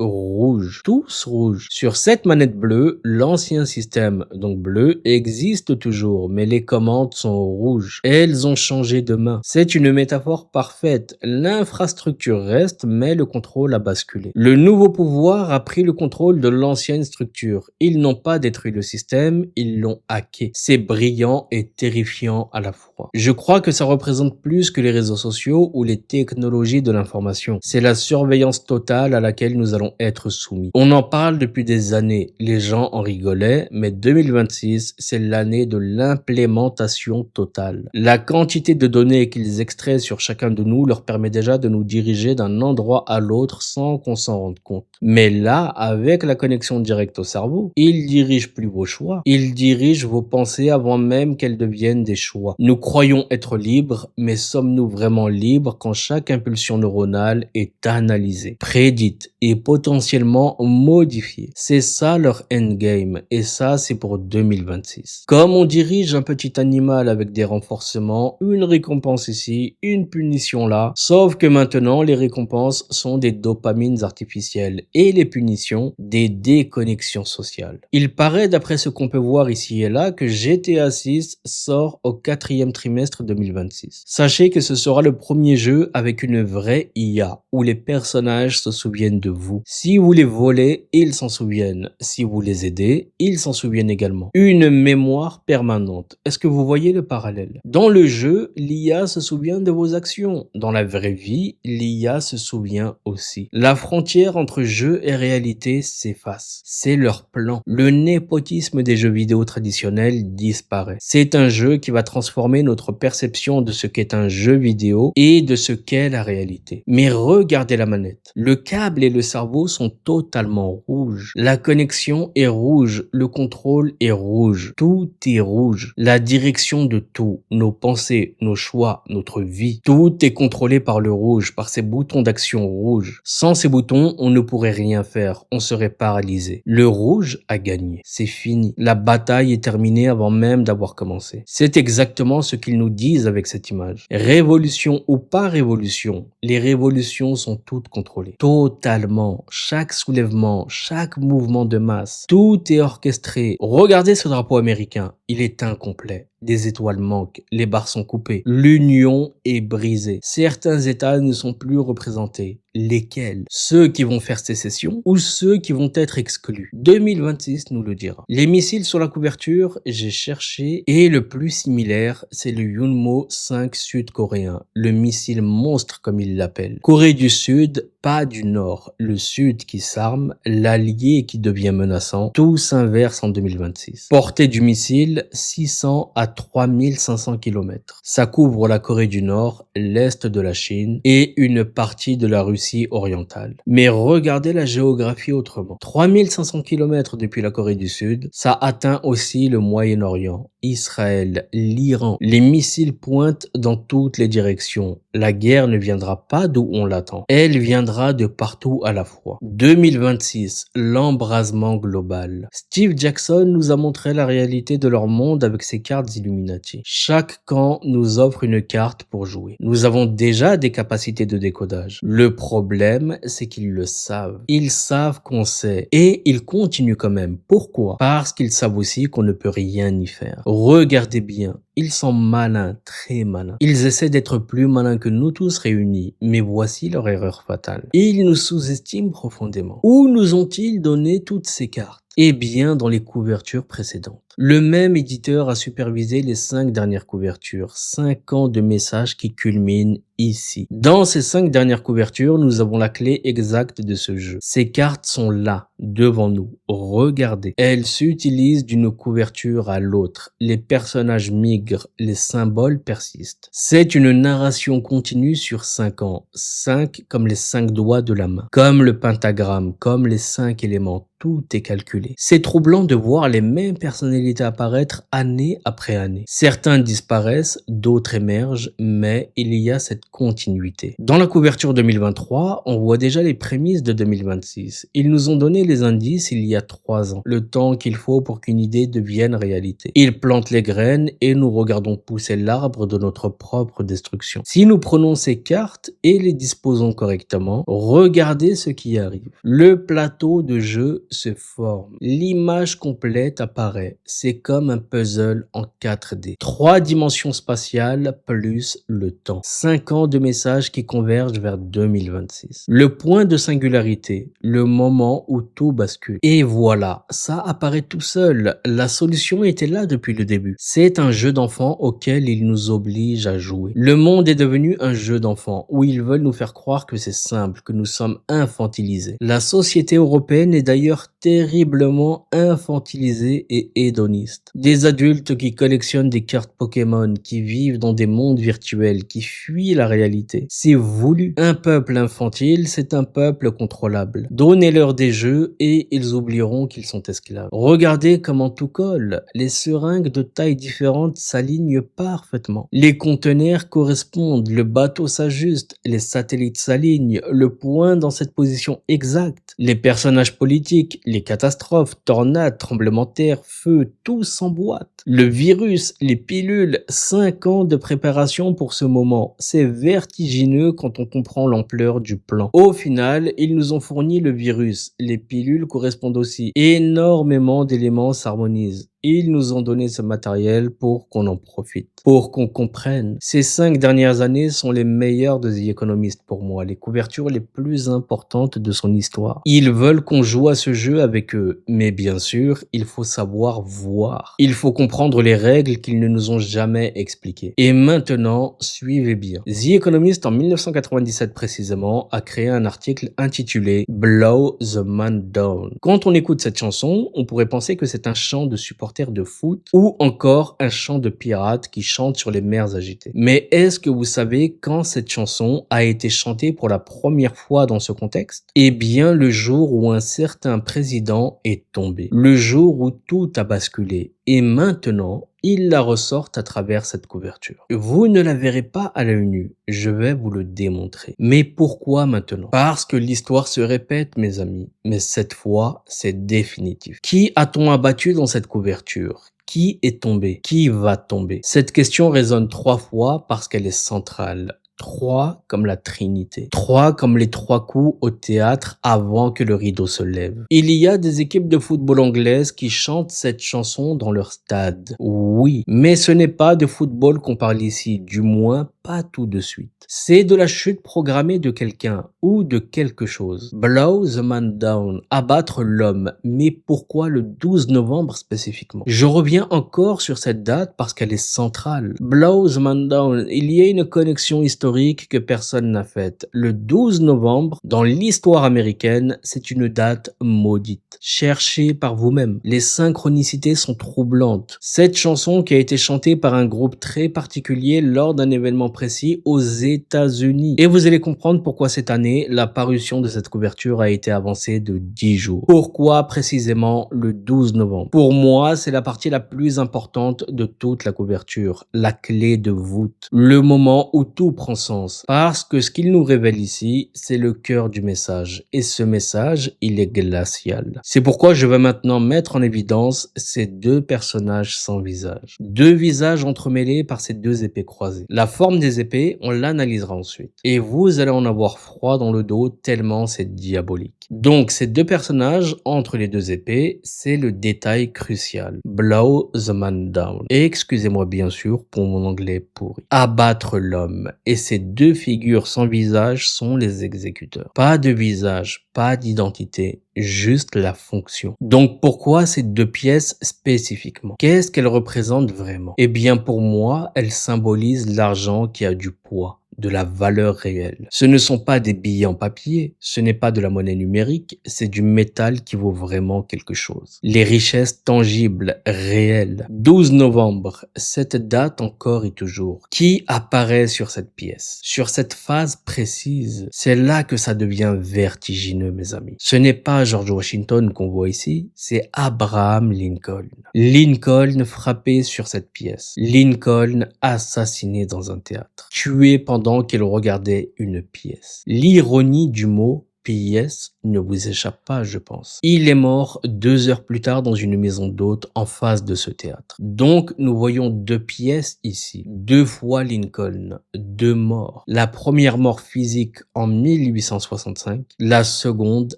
rouge, tous rouges. Sur cette manette bleue, l'ancien système, donc bleu, existe toujours, mais les commandes sont rouges. Elles ont changé de main. C'est une métaphore parfaite. L'infrastructure reste, mais le contrôle a basculé. Le nouveau pouvoir a pris le contrôle de l'ancienne structure. Ils n'ont pas détruit le système, ils l'ont hacké. C'est brillant et terrifiant à la fois. Je crois que ça représente plus que les réseaux sociaux ou les technologies de l'information. C'est la surveillance totale à laquelle nous allons être soumis. On en parle depuis des années. Les gens en rigolaient, mais 2026, c'est l'année de l'implémentation totale. La quantité de données qu'ils extraient sur chacun de nous leur permet déjà de nous diriger d'un endroit à l'autre sans qu'on s'en rende compte. Mais là, avec la connexion directe au cerveau, ils dirigent plus vos choix. Ils dirigent vos pensées avant même qu'elles deviennent des choix. Nous croyons être libres, mais sommes-nous vraiment libres quand chaque impulsion neuronale est analysée, prédite et potentiellement modifiée? C'est ça leur endgame, et ça c'est pour 2026. Comme on dirige un petit animal avec des renforcements, une récompense ici, une punition là, sauf que maintenant les récompenses sont des dopamines artificielles et les punitions des déconnexions sociales. Il paraît d'après ce qu'on peut voir ici et là que GTA 6 sort au 4e trimestre 2026. Sachez que ce sera le premier jeu avec une vraie IA où les personnages se souviennent de vous. Si vous les volez, ils s'en souviennent. Si vous les aidez, ils s'en souviennent également. Une mémoire permanente. Est-ce que vous voyez le parallèle? Dans le jeu, l'IA se souvient de vos actions. Dans la vraie vie, l'IA se souvient aussi. La frontière entre jeu et réalité s'efface. C'est leur plan. Le népotisme des jeux vidéo traditionnels disparaît. C'est un jeu qui va transformer notre perception de ce qu'est un jeu vidéo et de ce qu'est la réalité. Mais regardez la manette. Le câble et le cerveau sont totalement rouges. La connexion est rouge. Le contrôle est rouge. Tout est rouge. La direction de tout, nos pensées, nos choix, notre vie, tout est contrôlé par le rouge, par ces boutons d'action rouges. Sans ces boutons, on ne pourrait rien faire. On serait paralysé. Le rouge a gagné. C'est fini. La bataille est terminée avant même d'avoir commencé. C'est exactement ce qu'ils nous disent avec cette image. Révolution ou pas révolution, les révolutions sont toutes contrôlées. Totalement. Chaque soulèvement, chaque mouvement de masse, tout est orchestré. Regardez ce drapeau américain. Il est incomplet. Des étoiles manquent, les barres sont coupées, l'union est brisée. Certains États ne sont plus représentés. Lesquels? Ceux qui vont faire sécession ou ceux qui vont être exclus? 2026 nous le dira. Les missiles sur la couverture, j'ai cherché, et le plus similaire, c'est le Yunmo 5 sud-coréen, le missile monstre comme ils l'appellent. Corée du Sud, pas du Nord. Le Sud qui s'arme, l'allié qui devient menaçant, tout s'inverse en 2026. Portée du missile, 600 à 3500 km. Ça couvre la Corée du Nord, l'Est de la Chine et une partie de la Russie orientale. Mais regardez la géographie autrement. 3500 km depuis la Corée du Sud, ça atteint aussi le Moyen-Orient, Israël, l'Iran. Les missiles pointent dans toutes les directions. La guerre ne viendra pas d'où on l'attend. Elle viendra de partout à la fois. 2026, l'embrasement global. Steve Jackson nous a montré la réalité de leur monde avec ses cartes Illuminati. Chaque camp nous offre une carte pour jouer. Nous avons déjà des capacités de décodage. Le problème, c'est qu'ils le savent. Ils savent qu'on sait. Et ils continuent quand même. Pourquoi? Parce qu'ils savent aussi qu'on ne peut rien y faire. Regardez bien. Ils sont malins, très malins. Ils essaient d'être plus malins que nous tous réunis, mais voici leur erreur fatale. Ils nous sous-estiment profondément. Où nous ont-ils donné toutes ces cartes? Eh bien, dans les couvertures précédentes. Le même éditeur a supervisé les 5 dernières couvertures, 5 ans de messages qui culminent ici. Dans ces 5 dernières couvertures, nous avons la clé exacte de ce jeu. Ces cartes sont là, devant nous. Regardez. Elles s'utilisent d'une couverture à l'autre. Les personnages migrent, les symboles persistent. C'est une narration continue sur 5 ans. 5 comme les 5 doigts de la main. Comme le pentagramme, comme les 5 éléments. Tout est calculé. C'est troublant de voir les mêmes personnalités apparaître année après année. Certains disparaissent, d'autres émergent, mais il y a cette continuité. Dans la couverture 2023, on voit déjà les prémices de 2026. Ils nous ont donné les indices il y a 3 ans, le temps qu'il faut pour qu'une idée devienne réalité. Ils plantent les graines et nous regardons pousser l'arbre de notre propre destruction. Si nous prenons ces cartes et les disposons correctement, regardez ce qui arrive. Le plateau de jeu se forme. L'image complète apparaît. C'est comme un puzzle en 4D. 3 dimensions spatiales plus le temps. 5 ans de messages qui convergent vers 2026. Le point de singularité, le moment où tout bascule. Et voilà, ça apparaît tout seul. La solution était là depuis le début. C'est un jeu d'enfant auquel ils nous obligent à jouer. Le monde est devenu un jeu d'enfant où ils veulent nous faire croire que c'est simple, que nous sommes infantilisés. La société européenne est d'ailleurs terriblement infantilisée et hédoniste. Des adultes qui collectionnent des cartes Pokémon, qui vivent dans des mondes virtuels, qui fuient la réalité. C'est voulu. Un peuple infantile, c'est un peuple contrôlable. Donnez-leur des jeux et ils oublieront qu'ils sont esclaves. Regardez comment tout colle. Les seringues de tailles différentes s'alignent parfaitement. Les conteneurs correspondent, le bateau s'ajuste, les satellites s'alignent, le point dans cette position exacte. Les personnages politiques, les catastrophes, tornades, tremblements de terre, feu, tout s'emboîte. Le virus, les pilules, 5 ans de préparation pour ce moment. C'est vertigineux quand on comprend l'ampleur du plan. Au final, ils nous ont fourni le virus. Les pilules correspondent aussi. Énormément d'éléments s'harmonisent. Ils nous ont donné ce matériel pour qu'on en profite, pour qu'on comprenne. Ces 5 dernières années sont les meilleures de The Economist pour moi, les couvertures les plus importantes de son histoire. Ils veulent qu'on joue à ce jeu avec eux, mais bien sûr, il faut savoir voir. Il faut comprendre les règles qu'ils ne nous ont jamais expliquées. Et maintenant, suivez bien. The Economist, en 1997 précisément, a créé un article intitulé « Blow the Man Down ». Quand on écoute cette chanson, on pourrait penser que c'est un chant de supporters de foot ou encore un chant de pirate qui chante sur les mers agitées. Mais est-ce que vous savez quand cette chanson a été chantée pour la première fois dans ce contexte? Eh bien, le jour où un certain président est tombé. Le jour où tout a basculé. Et maintenant, ils la ressortent à travers cette couverture. Vous ne la verrez pas à l'œil nu, je vais vous le démontrer. Mais pourquoi maintenant? Parce que l'histoire se répète, mes amis, mais cette fois, c'est définitif. Qui a-t-on abattu dans cette couverture? Qui est tombé? Qui va tomber? Cette question résonne 3 fois parce qu'elle est centrale. 3 comme la Trinité. 3 comme les 3 coups au théâtre avant que le rideau se lève. Il y a des équipes de football anglaises qui chantent cette chanson dans leur stade. Oui, mais ce n'est pas de football qu'on parle ici, du moins pas tout de suite. C'est de la chute programmée de quelqu'un ou de quelque chose. Blow the man down, abattre l'homme. Mais pourquoi le 12 novembre spécifiquement? Je reviens encore sur cette date parce qu'elle est centrale. Blow the man down, il y a une connexion historique que personne n'a faite. Le 12 novembre, dans l'histoire américaine, c'est une date maudite. Cherchez par vous-même. Les synchronicités sont troublantes. Cette chanson qui a été chantée par un groupe très particulier lors d'un événement précis aux États-Unis. Et vous allez comprendre pourquoi cette année, la parution de cette couverture a été avancée de 10 jours. Pourquoi précisément le 12 novembre? Pour moi, c'est la partie la plus importante de toute la couverture, la clé de voûte, le moment où tout prend sens. Parce que ce qu'il nous révèle ici, c'est le cœur du message. Et ce message, il est glacial. C'est pourquoi je vais maintenant mettre en évidence ces 2 personnages sans visage. 2 visages entremêlés par ces 2 épées croisées. La forme des épées, on l'analysera ensuite. Et vous allez en avoir froid dans le dos tellement c'est diabolique. Donc ces 2 personnages entre les 2 épées, c'est le détail crucial. Blow the man down. Et excusez-moi bien sûr pour mon anglais pourri. Abattre l'homme. Et ces 2 figures sans visage sont les exécuteurs. Pas de visage, pas d'identité, juste la fonction. Donc pourquoi ces 2 pièces spécifiquement? Qu'est-ce qu'elles représentent vraiment? Eh bien pour moi, elles symbolisent l'argent qui a du poids. de la valeur réelle. Ce ne sont pas des billets en papier, ce n'est pas de la monnaie numérique, c'est du métal qui vaut vraiment quelque chose. Les richesses tangibles, réelles. 12 novembre, cette date encore et toujours. Qui apparaît sur cette pièce? Sur cette phase précise, c'est là que ça devient vertigineux, mes amis. Ce n'est pas George Washington qu'on voit ici, c'est Abraham Lincoln. Lincoln frappé sur cette pièce. Lincoln assassiné dans un théâtre. Tué pendant qu'il regardait une pièce. L'ironie du mot pièce ne vous échappe pas, je pense. Il est mort 2 heures plus tard dans une maison d'hôtes en face de ce théâtre. Donc, nous voyons 2 pièces ici. 2 fois Lincoln. 2 morts. La première mort physique en 1865, la seconde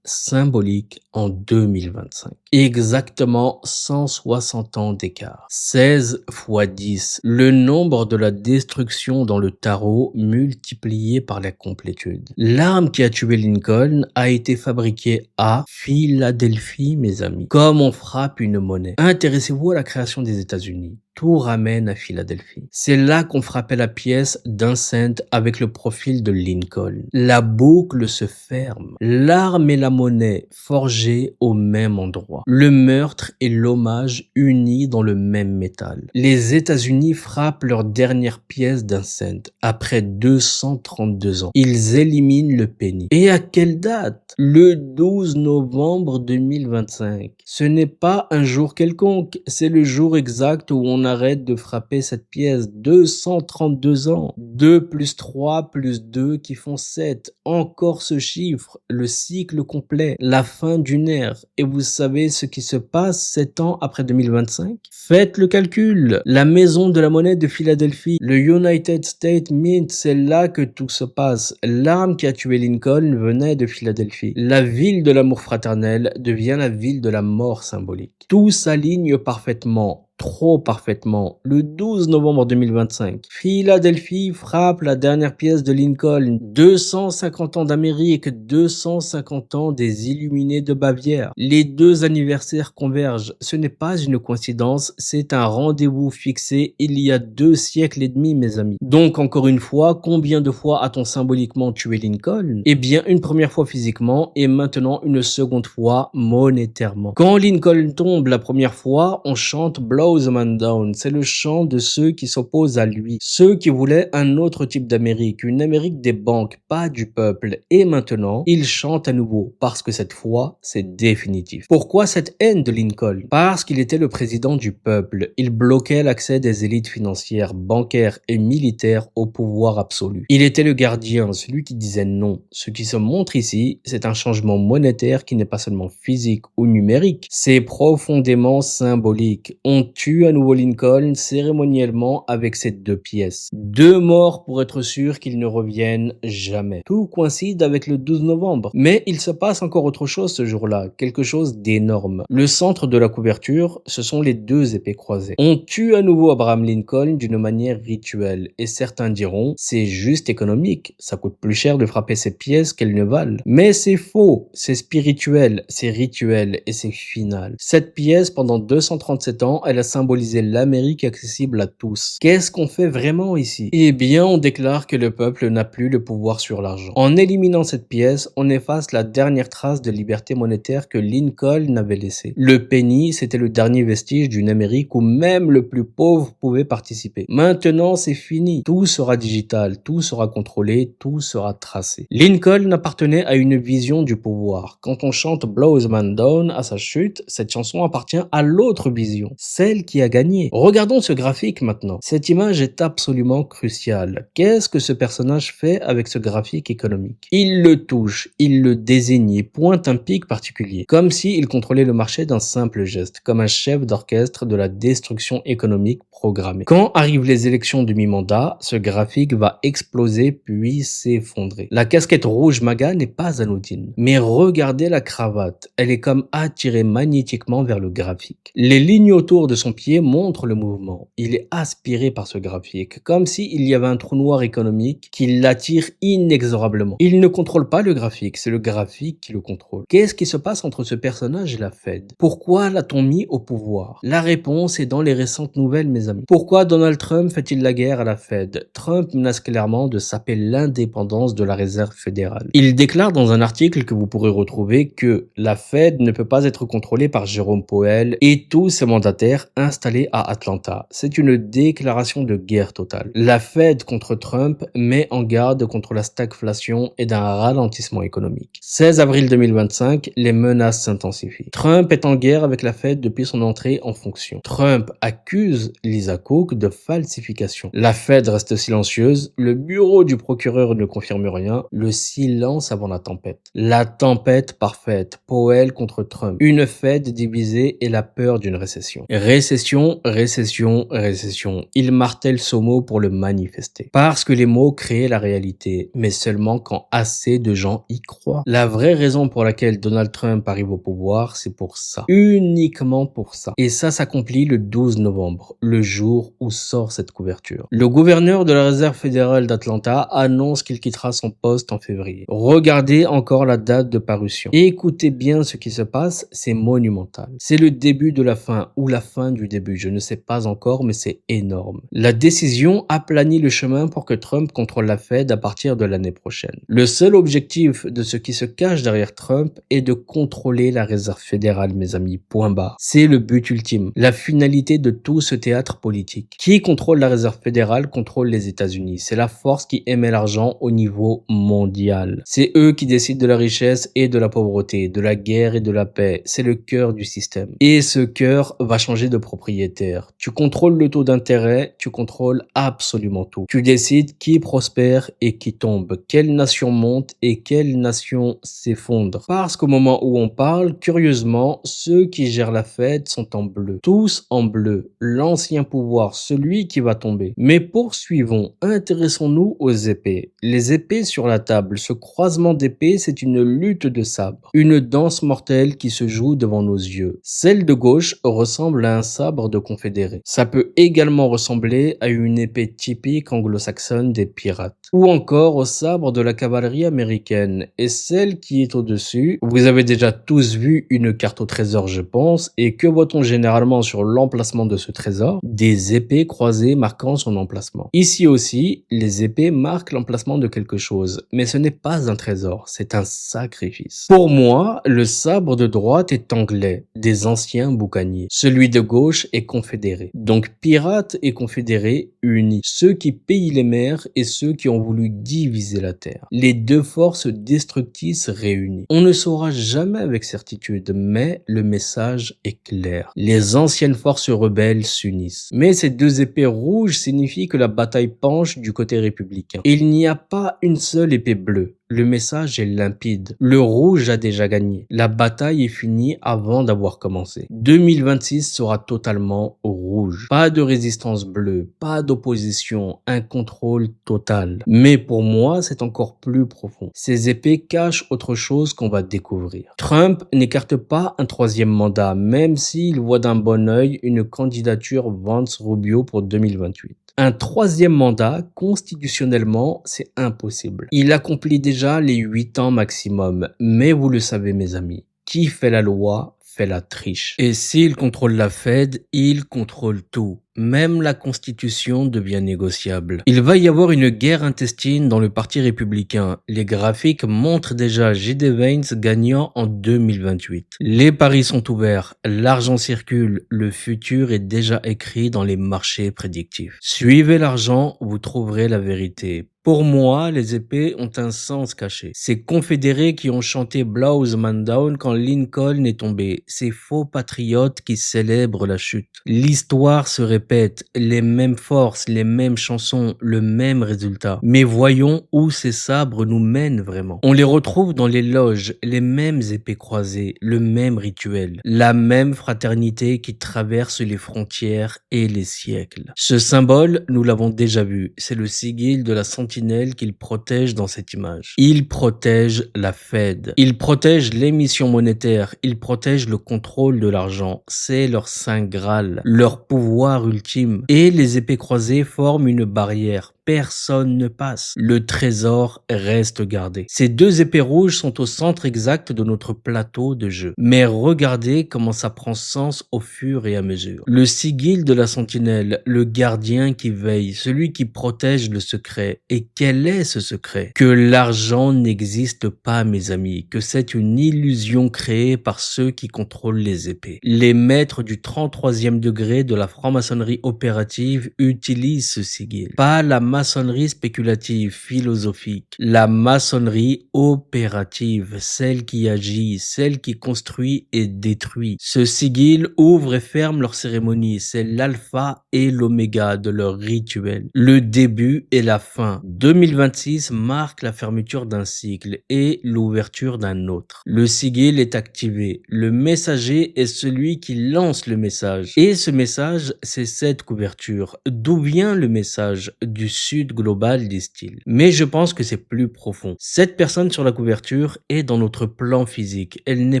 symbolique en 2025. Exactement 160 ans d'écart. 16 fois 10. Le nombre de la destruction dans le tarot multiplié par la complétude. L'arme qui a tué Lincoln a été fabriquée à Philadelphie, mes amis. Comme on frappe une monnaie. Intéressez-vous à la création des États-Unis. Tout ramène à Philadelphie. C'est là qu'on frappait la pièce d'un cent avec le profil de Lincoln. La boucle se ferme. L'arme et la monnaie forgées au même endroit. Le meurtre et l'hommage unis dans le même métal. Les États-Unis frappent leur dernière pièce d'un cent après 232 ans. Ils éliminent le penny. Et à quelle date? Le 12 novembre 2025. Ce n'est pas un jour quelconque, c'est le jour exact où on arrête de frapper cette pièce. 232 ans. 2 plus 3 plus 2 qui font 7. Encore ce chiffre, le cycle complet, la fin d'une ère. Et vous savez ce qui se passe 7 ans après 2025? Faites le calcul. La maison de la monnaie de Philadelphie, le United States Mint, c'est là que tout se passe. L'arme qui a tué Lincoln venait de Philadelphie. La ville de l'amour fraternel devient la ville de la mort symbolique. Tout s'aligne parfaitement. Trop parfaitement. Le 12 novembre 2025, Philadelphie frappe la dernière pièce de Lincoln. 250 ans d'Amérique, 250 ans des Illuminés de Bavière. Les 2 anniversaires convergent. Ce n'est pas une coïncidence, c'est un rendez-vous fixé il y a 2 siècles et demi, mes amis. Donc, encore une fois, combien de fois a-t-on symboliquement tué Lincoln? Eh bien, une première fois physiquement et maintenant une seconde fois monétairement. Quand Lincoln tombe la première fois, on chante Blow the Man Down. C'est le chant de ceux qui s'opposent à lui. Ceux qui voulaient un autre type d'Amérique, une Amérique des banques, pas du peuple. Et maintenant, ils chantent à nouveau, parce que cette fois, c'est définitif. Pourquoi cette haine de Lincoln? Parce qu'il était le président du peuple. Il bloquait l'accès des élites financières, bancaires et militaires au pouvoir absolu. Il était le gardien, celui qui disait non. Ce qui se montre ici, c'est un changement monétaire qui n'est pas seulement physique ou numérique, c'est profondément symbolique. On tue à nouveau Lincoln cérémoniellement avec ces 2 pièces. 2 morts pour être sûr qu'ils ne reviennent jamais. Tout coïncide avec le 12 novembre. Mais il se passe encore autre chose ce jour-là, quelque chose d'énorme. Le centre de la couverture, ce sont les 2 épées croisées. On tue à nouveau Abraham Lincoln d'une manière rituelle. Et certains diront, c'est juste économique. Ça coûte plus cher de frapper ces pièces qu'elles ne valent. Mais c'est faux. C'est spirituel, c'est rituel et c'est final. Cette pièce, pendant 237 ans, elle a symbolisé l'Amérique accessible à tous. Qu'est-ce qu'on fait vraiment ici? Eh bien, on déclare que le peuple n'a plus le pouvoir sur l'argent. En éliminant cette pièce, on efface la dernière trace de liberté monétaire que Lincoln avait laissée. Le penny, c'était le dernier vestige d'une Amérique où même le plus pauvre pouvait participer. Maintenant, c'est fini. Tout sera digital, tout sera contrôlé, tout sera tracé. Lincoln appartenait à une vision du pouvoir. Quand on chante Blow the Man Down à sa chute, cette chanson appartient à l'autre vision, celle qui a gagné. Regardons ce graphique maintenant. Cette image est absolument cruciale. Qu'est-ce que ce personnage fait avec ce graphique économique? Il le touche, il le désigne et pointe un pic particulier, comme s'il contrôlait le marché d'un simple geste, comme un chef d'orchestre de la destruction économique programmée. Quand arrivent les élections de mi-mandat, ce graphique va exploser puis s'effondrer. La casquette rouge MAGA n'est pas anodine, mais regardez la cravate, elle est comme attirée magnétiquement vers le graphique. Les lignes autour de son pied montre le mouvement. Il est aspiré par ce graphique, comme s'il y avait un trou noir économique qui l'attire inexorablement. Il ne contrôle pas le graphique, c'est le graphique qui le contrôle. Qu'est-ce qui se passe entre ce personnage et la Fed? Pourquoi l'a-t-on mis au pouvoir? La réponse est dans les récentes nouvelles, mes amis. Pourquoi Donald Trump fait-il la guerre à la Fed? Trump menace clairement de saper l'indépendance de la Réserve fédérale. Il déclare dans un article que vous pourrez retrouver que la Fed ne peut pas être contrôlée par Jérôme Powell et tous ses mandataires installés à Atlanta. C'est une déclaration de guerre totale. La Fed contre Trump met en garde contre la stagflation et d'un ralentissement économique. 16 avril 2025, les menaces s'intensifient. Trump est en guerre avec la Fed depuis son entrée en fonction. Trump accuse Lisa Cook de falsification. La Fed reste silencieuse, le bureau du procureur ne confirme rien, le silence avant la tempête. La tempête parfaite, Powell contre Trump. Une Fed divisée et la peur d'une récession. Récession, récession, récession. Il martèle ce mot pour le manifester. Parce que les mots créent la réalité, mais seulement quand assez de gens y croient. La vraie raison pour laquelle Donald Trump arrive au pouvoir, c'est pour ça. Uniquement pour ça. Et ça s'accomplit le 12 novembre, le jour où sort cette couverture. Le gouverneur de la Réserve fédérale d'Atlanta annonce qu'il quittera son poste en février. Regardez encore la date de parution. Et écoutez bien ce qui se passe, c'est monumental. C'est le début de la fin, ou la fin du début, je ne sais pas encore, mais c'est énorme. La décision aplanit le chemin pour que Trump contrôle la Fed à partir de l'année prochaine. Le seul objectif de ce qui se cache derrière Trump est de contrôler la Réserve fédérale, mes amis, point barre. C'est le but ultime, la finalité de tout ce théâtre politique. Qui contrôle la Réserve fédérale contrôle les États-Unis. C'est la force qui émet l'argent au niveau mondial. C'est eux qui décident de la richesse et de la pauvreté, de la guerre et de la paix. C'est le cœur du système. Et ce cœur va changer de propriétaire. Tu contrôles le taux d'intérêt, tu contrôles absolument tout. Tu décides qui prospère et qui tombe, quelle nation monte et quelle nation s'effondre. Parce qu'au moment où on parle, curieusement, ceux qui gèrent la Fed sont en bleu. Tous en bleu. L'ancien pouvoir, celui qui va tomber. Mais poursuivons, intéressons-nous aux épées. Les épées sur la table, ce croisement d'épées, c'est une lutte de sabres. Une danse mortelle qui se joue devant nos yeux. Celle de gauche ressemble à un sabre de confédéré. Ça peut également ressembler à une épée typique anglo-saxonne des pirates. Ou encore au sabre de la cavalerie américaine. Et celle qui est au-dessus, vous avez déjà tous vu une carte au trésor, je pense, et que voit-on généralement sur l'emplacement de ce trésor? Des épées croisées marquant son emplacement. Ici aussi, les épées marquent l'emplacement de quelque chose, mais ce n'est pas un trésor, c'est un sacrifice. Pour moi, le sabre de droite est anglais, des anciens boucaniers. Celui de gauche est confédéré. Donc pirates et confédérés unis. Ceux qui pillent les mers et ceux qui ont voulu diviser la terre. Les deux forces destructrices réunies. On ne saura jamais avec certitude, mais le message est clair. Les anciennes forces rebelles s'unissent. Mais ces deux épées rouges signifient que la bataille penche du côté républicain. Il n'y a pas une seule épée bleue. Le message est limpide. Le rouge a déjà gagné. La bataille est finie avant d'avoir commencé. 2026 sera totalement rouge. Pas de résistance bleue, pas d'opposition, un contrôle total. Mais pour moi, c'est encore plus profond. Ces épées cachent autre chose qu'on va découvrir. Trump n'écarte pas un troisième mandat, même s'il voit d'un bon œil une candidature Vance-Rubio pour 2028. Un troisième mandat, constitutionnellement, c'est impossible. Il accomplit déjà les 8 ans maximum. Mais vous le savez, mes amis, qui fait la loi fait la triche. Et s'il contrôle la Fed, il contrôle tout. Même la Constitution devient négociable. Il va y avoir une guerre intestine dans le Parti républicain. Les graphiques montrent déjà J.D. Vance gagnant en 2028. Les paris sont ouverts, l'argent circule, le futur est déjà écrit dans les marchés prédictifs. Suivez l'argent, vous trouverez la vérité. Pour moi, les épées ont un sens caché. Ces confédérés qui ont chanté Blows Man Down quand Lincoln est tombé. Ces faux patriotes qui célèbrent la chute. L'histoire se répète, les mêmes forces, les mêmes chansons, le même résultat. Mais voyons où ces sabres nous mènent vraiment. On les retrouve dans les loges, les mêmes épées croisées, le même rituel, la même fraternité qui traverse les frontières et les siècles. Ce symbole, nous l'avons déjà vu, c'est le sigil de la 100e sentinelles qu'ils protègent dans cette image. Ils protègent la Fed. Ils protègent l'émission monétaire. Ils protègent le contrôle de l'argent. C'est leur saint graal, leur pouvoir ultime. Et les épées croisées forment une barrière. Personne ne passe. Le trésor reste gardé. Ces deux épées rouges sont au centre exact de notre plateau de jeu. Mais regardez comment ça prend sens au fur et à mesure. Le sigil de la sentinelle, le gardien qui veille, celui qui protège le secret. Et quel est ce secret? Que l'argent n'existe pas, mes amis, que c'est une illusion créée par ceux qui contrôlent les épées. Les maîtres du 33e degré de la franc-maçonnerie opérative utilisent ce sigil. Pas la maçonnerie spéculative, philosophique, la maçonnerie opérative, celle qui agit, celle qui construit et détruit. Ce sigil ouvre et ferme leur cérémonie, c'est l'alpha et l'oméga de leur rituel. Le début et la fin. 2026 marque la fermeture d'un cycle et l'ouverture d'un autre. Le sigil est activé. Le messager est celui qui lance le message. Et ce message, c'est cette couverture. D'où vient le message? Du sud global, disent-ils. Mais je pense que c'est plus profond. Cette personne sur la couverture est dans notre plan physique. Elle n'est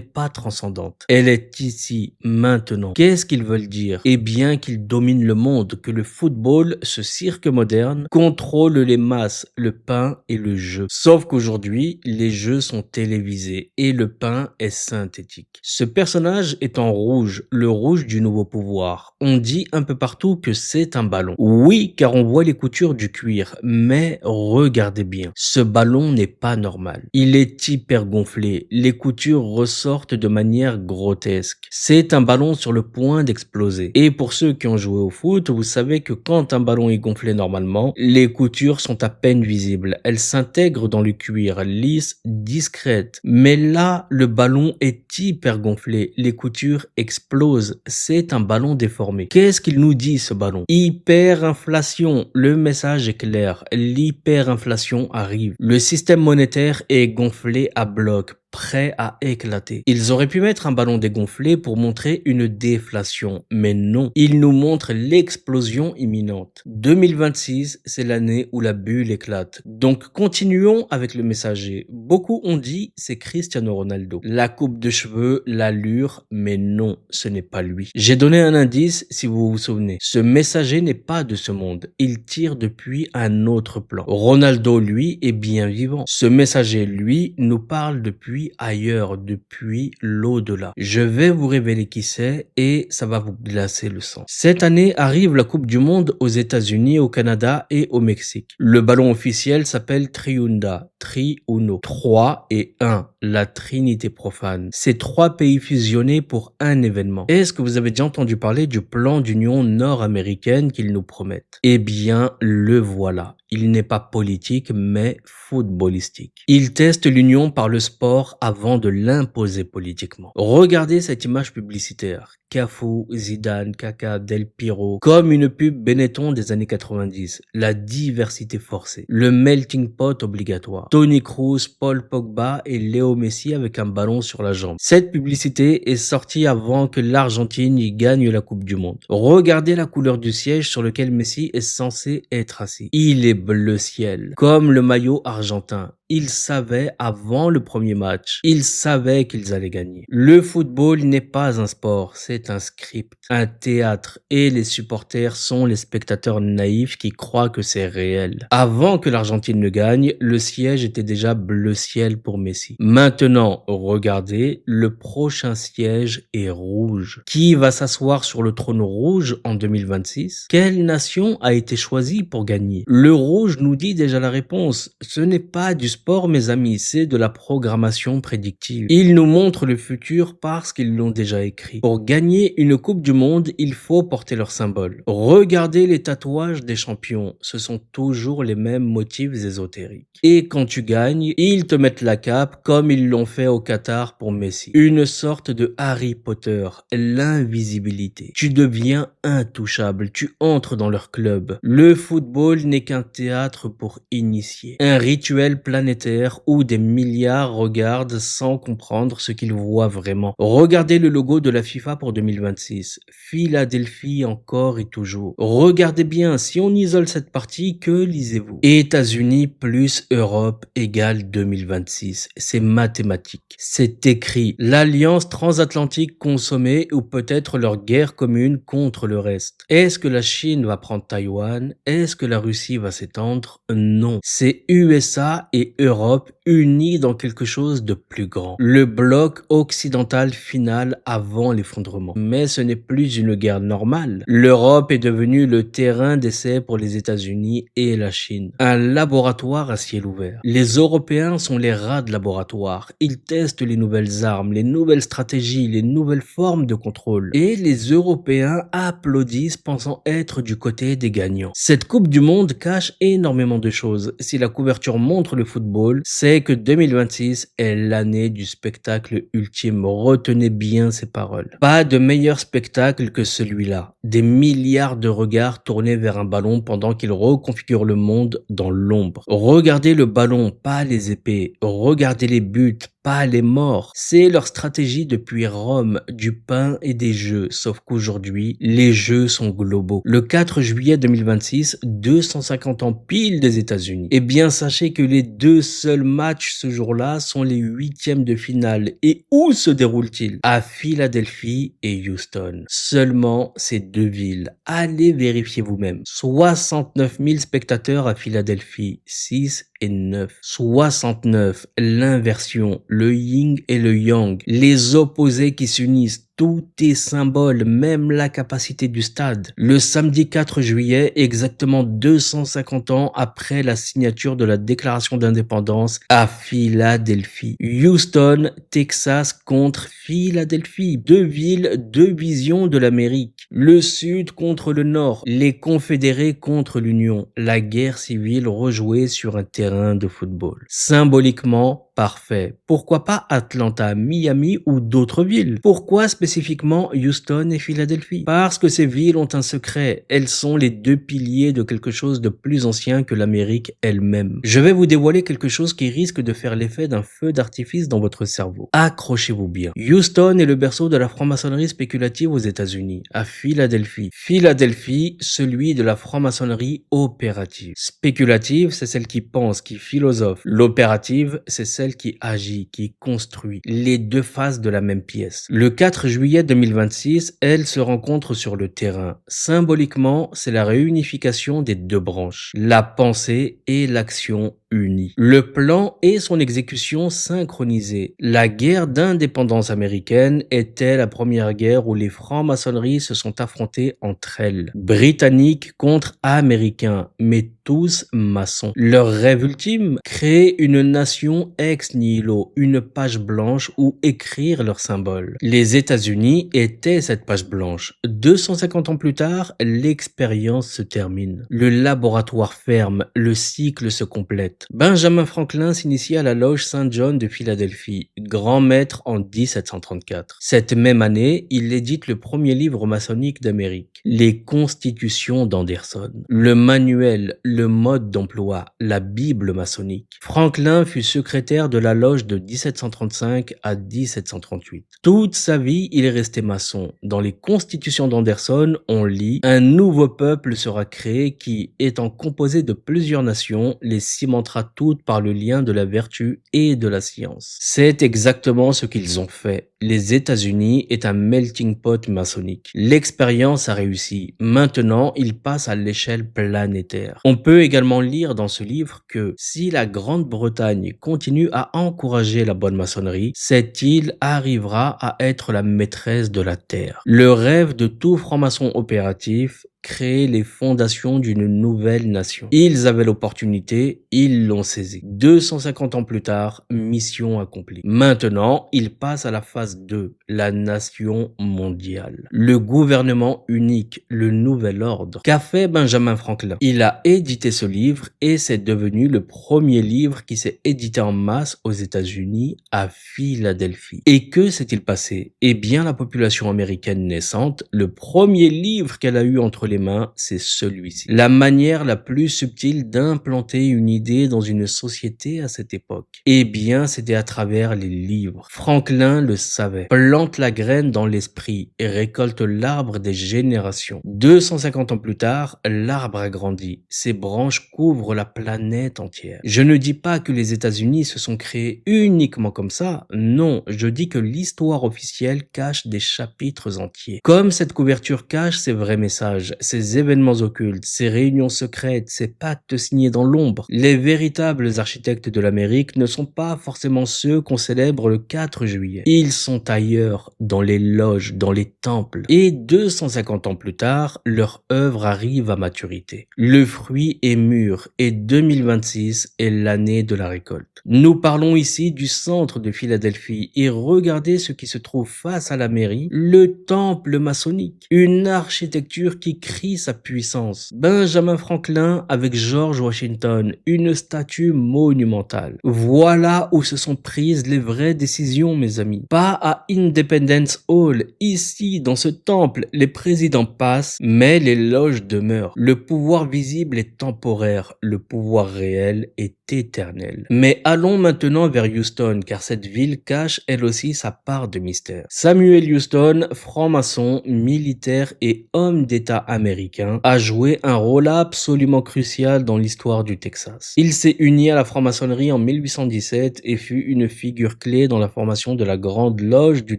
pas transcendante. Elle est ici, maintenant. Qu'est-ce qu'ils veulent dire? Eh bien qu'ils dominent le monde, que le football, ce cirque moderne, contrôle les masses, le pain et le jeu. Sauf qu'aujourd'hui, les jeux sont télévisés et le pain est synthétique. Ce personnage est en rouge, le rouge du nouveau pouvoir. On dit un peu partout que c'est un ballon. Oui, car on voit les coutures du cuir, mais regardez bien, ce ballon n'est pas normal. Il est hyper gonflé, les coutures ressortent de manière grotesque. C'est un ballon sur le point d'exploser. Et pour ceux qui ont joué au foot, vous savez que quand un ballon est gonflé normalement, les coutures sont à peine visibles. Elles s'intègrent dans le cuir, lisses, discrètes. Mais là, le ballon est hyper gonflé, les coutures explosent. C'est un ballon déformé. Qu'est-ce qu'il nous dit ce ballon? Hyperinflation. Le message est clair, l'hyperinflation arrive. Le système monétaire est gonflé à bloc, prêt à éclater. Ils auraient pu mettre un ballon dégonflé pour montrer une déflation, mais non. Ils nous montrent l'explosion imminente. 2026, c'est l'année où la bulle éclate. Donc continuons avec le messager. Beaucoup ont dit c'est Cristiano Ronaldo. La coupe de cheveux, l'allure, mais non, ce n'est pas lui. J'ai donné un indice si vous vous souvenez. Ce messager n'est pas de ce monde. Il tire depuis un autre plan. Ronaldo, lui, est bien vivant. Ce messager, lui, nous parle depuis ailleurs, depuis l'au-delà. Je vais vous révéler qui c'est et ça va vous glacer le sang. Cette année arrive la Coupe du Monde aux États-Unis, au Canada et au Mexique. Le ballon officiel s'appelle Triunda, Tri-Uno, 3 et 1, la Trinité profane. C'est 3 pays fusionnés pour un événement. Est-ce que vous avez déjà entendu parler du plan d'union nord-américaine qu'ils nous promettent? Eh bien, le voilà. Il n'est pas politique, mais footballistique. Il teste l'union par le sport avant de l'imposer politiquement. Regardez cette image publicitaire. Cafu, Zidane, Kaka, Del Piro, comme une pub Benetton des années 90. La diversité forcée. Le melting pot obligatoire. Toni Kroos, Paul Pogba et Léo Messi avec un ballon sur la jambe. Cette publicité est sortie avant que l'Argentine y gagne la Coupe du Monde. Regardez la couleur du siège sur lequel Messi est censé être assis. Il est bleu ciel, comme le maillot argentin. Ils savaient avant le premier match, ils savaient qu'ils allaient gagner. Le football n'est pas un sport, c'est un script, un théâtre et les supporters sont les spectateurs naïfs qui croient que c'est réel. Avant que l'Argentine ne gagne, le siège était déjà bleu ciel pour Messi. Maintenant, regardez, le prochain siège est rouge. Qui va s'asseoir sur le trône rouge en 2026? Quelle nation a été choisie pour gagner? Le rouge nous dit déjà la réponse. Ce n'est pas du sport, mes amis, c'est de la programmation prédictive. Ils nous montrent le futur parce qu'ils l'ont déjà écrit. Pour gagner une Coupe du Monde, il faut porter leur symbole. Regardez les tatouages des champions, ce sont toujours les mêmes motifs ésotériques. Et quand tu gagnes, ils te mettent la cape comme ils l'ont fait au Qatar pour Messi. Une sorte de Harry Potter, l'invisibilité. Tu deviens intouchable, tu entres dans leur club. Le football n'est qu'un théâtre pour initier. Un rituel planétaire planétaire où des milliards regardent sans comprendre ce qu'ils voient vraiment. Regardez le logo de la FIFA pour 2026. Philadelphie encore et toujours. Regardez bien, si on isole cette partie, que lisez-vous? États-Unis plus Europe égale 2026. C'est mathématique. C'est écrit. L'alliance transatlantique consommée ou peut-être leur guerre commune contre le reste. Est-ce que la Chine va prendre Taïwan? Est-ce que la Russie va s'étendre? Non. C'est USA et Europe unis dans quelque chose de plus grand. Le bloc occidental final avant l'effondrement. Mais ce n'est plus une guerre normale. L'Europe est devenue le terrain d'essai pour les États-Unis et la Chine. Un laboratoire à ciel ouvert. Les Européens sont les rats de laboratoire. Ils testent les nouvelles armes, les nouvelles stratégies, les nouvelles formes de contrôle. Et les Européens applaudissent pensant être du côté des gagnants. Cette Coupe du Monde cache énormément de choses. Si la couverture montre le football, c'est que 2026 est l'année du spectacle ultime. Retenez bien ces paroles. Pas de meilleur spectacle que celui-là. Des milliards de regards tournés vers un ballon pendant qu'il reconfigure le monde dans l'ombre. Regardez le ballon, pas les épées. Regardez les buts, pas les morts. C'est leur stratégie depuis Rome, du pain et des jeux, sauf qu'aujourd'hui, les jeux sont globaux. Le 4 juillet 2026, 250 ans pile des États-Unis. Eh bien, sachez que les deux seuls matchs ce jour-là sont les huitièmes de finale. Et où se déroulent-ils? À Philadelphie et Houston. Seulement ces deux villes. Allez vérifier vous-même. 69 000 spectateurs à Philadelphie, 6 et 9. 69, l'inversion, le yin et le yang, les opposés qui s'unissent. Tout est symbole, même la capacité du stade. Le samedi 4 juillet, exactement 250 ans après la signature de la déclaration d'indépendance à Philadelphie. Houston, Texas contre Philadelphie. Deux villes, deux visions de l'Amérique. Le Sud contre le Nord. Les Confédérés contre l'Union. La guerre civile rejouée sur un terrain de football. Symboliquement, parfait. Pourquoi pas Atlanta, Miami ou d'autres villes? Pourquoi spécifiquement Houston et Philadelphie? Parce que ces villes ont un secret. Elles sont les deux piliers de quelque chose de plus ancien que l'Amérique elle-même. Je vais vous dévoiler quelque chose qui risque de faire l'effet d'un feu d'artifice dans votre cerveau. Accrochez-vous bien. Houston est le berceau de la franc-maçonnerie spéculative aux États-Unis. À Philadelphie. Philadelphie, celui de la franc-maçonnerie opérative. Spéculative, c'est celle qui pense, qui philosophe. L'opérative, c'est celle qui agit, qui construit, les deux faces de la même pièce. Le 4 juillet 2026, elles se rencontrent sur le terrain. Symboliquement, c'est la réunification des deux branches, la pensée et l'action unis. Le plan et son exécution synchronisée. La guerre d'indépendance américaine était la première guerre où les francs-maçonneries se sont affrontés entre elles. Britanniques contre américains, mais tous maçons. Leur rêve ultime, créer une nation ex nihilo, une page blanche où écrire leurs symboles. Les États-Unis étaient cette page blanche. 250 ans plus tard, l'expérience se termine. Le laboratoire ferme, le cycle se complète. Benjamin Franklin s'initie à la loge Saint-John de Philadelphie, grand maître en 1734. Cette même année, il édite le premier livre maçonnique d'Amérique, les Constitutions d'Anderson. Le manuel, le mode d'emploi, la Bible maçonnique. Franklin fut secrétaire de la loge de 1735 à 1738. Toute sa vie, il est resté maçon. Dans les Constitutions d'Anderson, on lit « Un nouveau peuple sera créé qui, étant composé de plusieurs nations, les cimentera toutes par le lien de la vertu et de la science. » C'est exactement ce qu'ils ont fait. Les États-Unis est un melting pot maçonnique. L'expérience a réussi. Maintenant, il passe à l'échelle planétaire. On peut également lire dans ce livre que si la Grande-Bretagne continue à encourager la bonne maçonnerie, cette île arrivera à être la maîtresse de la Terre. Le rêve de tout franc-maçon opératif, créer les fondations d'une nouvelle nation. Ils avaient l'opportunité, ils l'ont saisie. 250 ans plus tard, mission accomplie. Maintenant, ils passent à la phase 2, la nation mondiale. Le gouvernement unique, le nouvel ordre. Qu'a fait Benjamin Franklin? Il a édité ce livre et c'est devenu le premier livre qui s'est édité en masse aux États-Unis à Philadelphie. Et que s'est-il passé? Eh bien, la population américaine naissante, le premier livre qu'elle a eu entre les mains, c'est celui-ci. La manière la plus subtile d'implanter une idée dans une société à cette époque, eh bien, c'était à travers les livres. Franklin le savait. Plante la graine dans l'esprit et récolte l'arbre des générations. 250 ans plus tard, l'arbre a grandi. Ses branches couvrent la planète entière. Je ne dis pas que les États-Unis se sont créés uniquement comme ça. Non, je dis que l'histoire officielle cache des chapitres entiers. Comme cette couverture cache ses vrais messages, ses événements occultes, ses réunions secrètes, ses pactes signés dans l'ombre. Les véritables architectes de l'Amérique ne sont pas forcément ceux qu'on célèbre le 4 juillet. Ils sont ailleurs, dans les loges, dans les temples. Et 250 ans plus tard, leur œuvre arrive à maturité. Le fruit est mûr et 2026 est l'année de la récolte. Nous parlons ici du centre de Philadelphie et regardez ce qui se trouve face à la mairie, le temple maçonnique. Une architecture qui crie sa puissance. Benjamin Franklin avec George Washington, une statue monumentale. Voilà où se sont prises les vraies décisions, mes amis. Pas à Independence Hall, ici, dans ce temple, les présidents passent, mais les loges demeurent. Le pouvoir visible est temporaire, le pouvoir réel est éternel. Mais allons maintenant vers Houston, car cette ville cache elle aussi sa part de mystère. Samuel Houston, franc-maçon, militaire et homme d'État américain, a joué un rôle absolument crucial dans l'histoire du Texas. Il s'est uni à la franc-maçonnerie en 1817 et fut une figure clé dans la formation de la Grande Loge du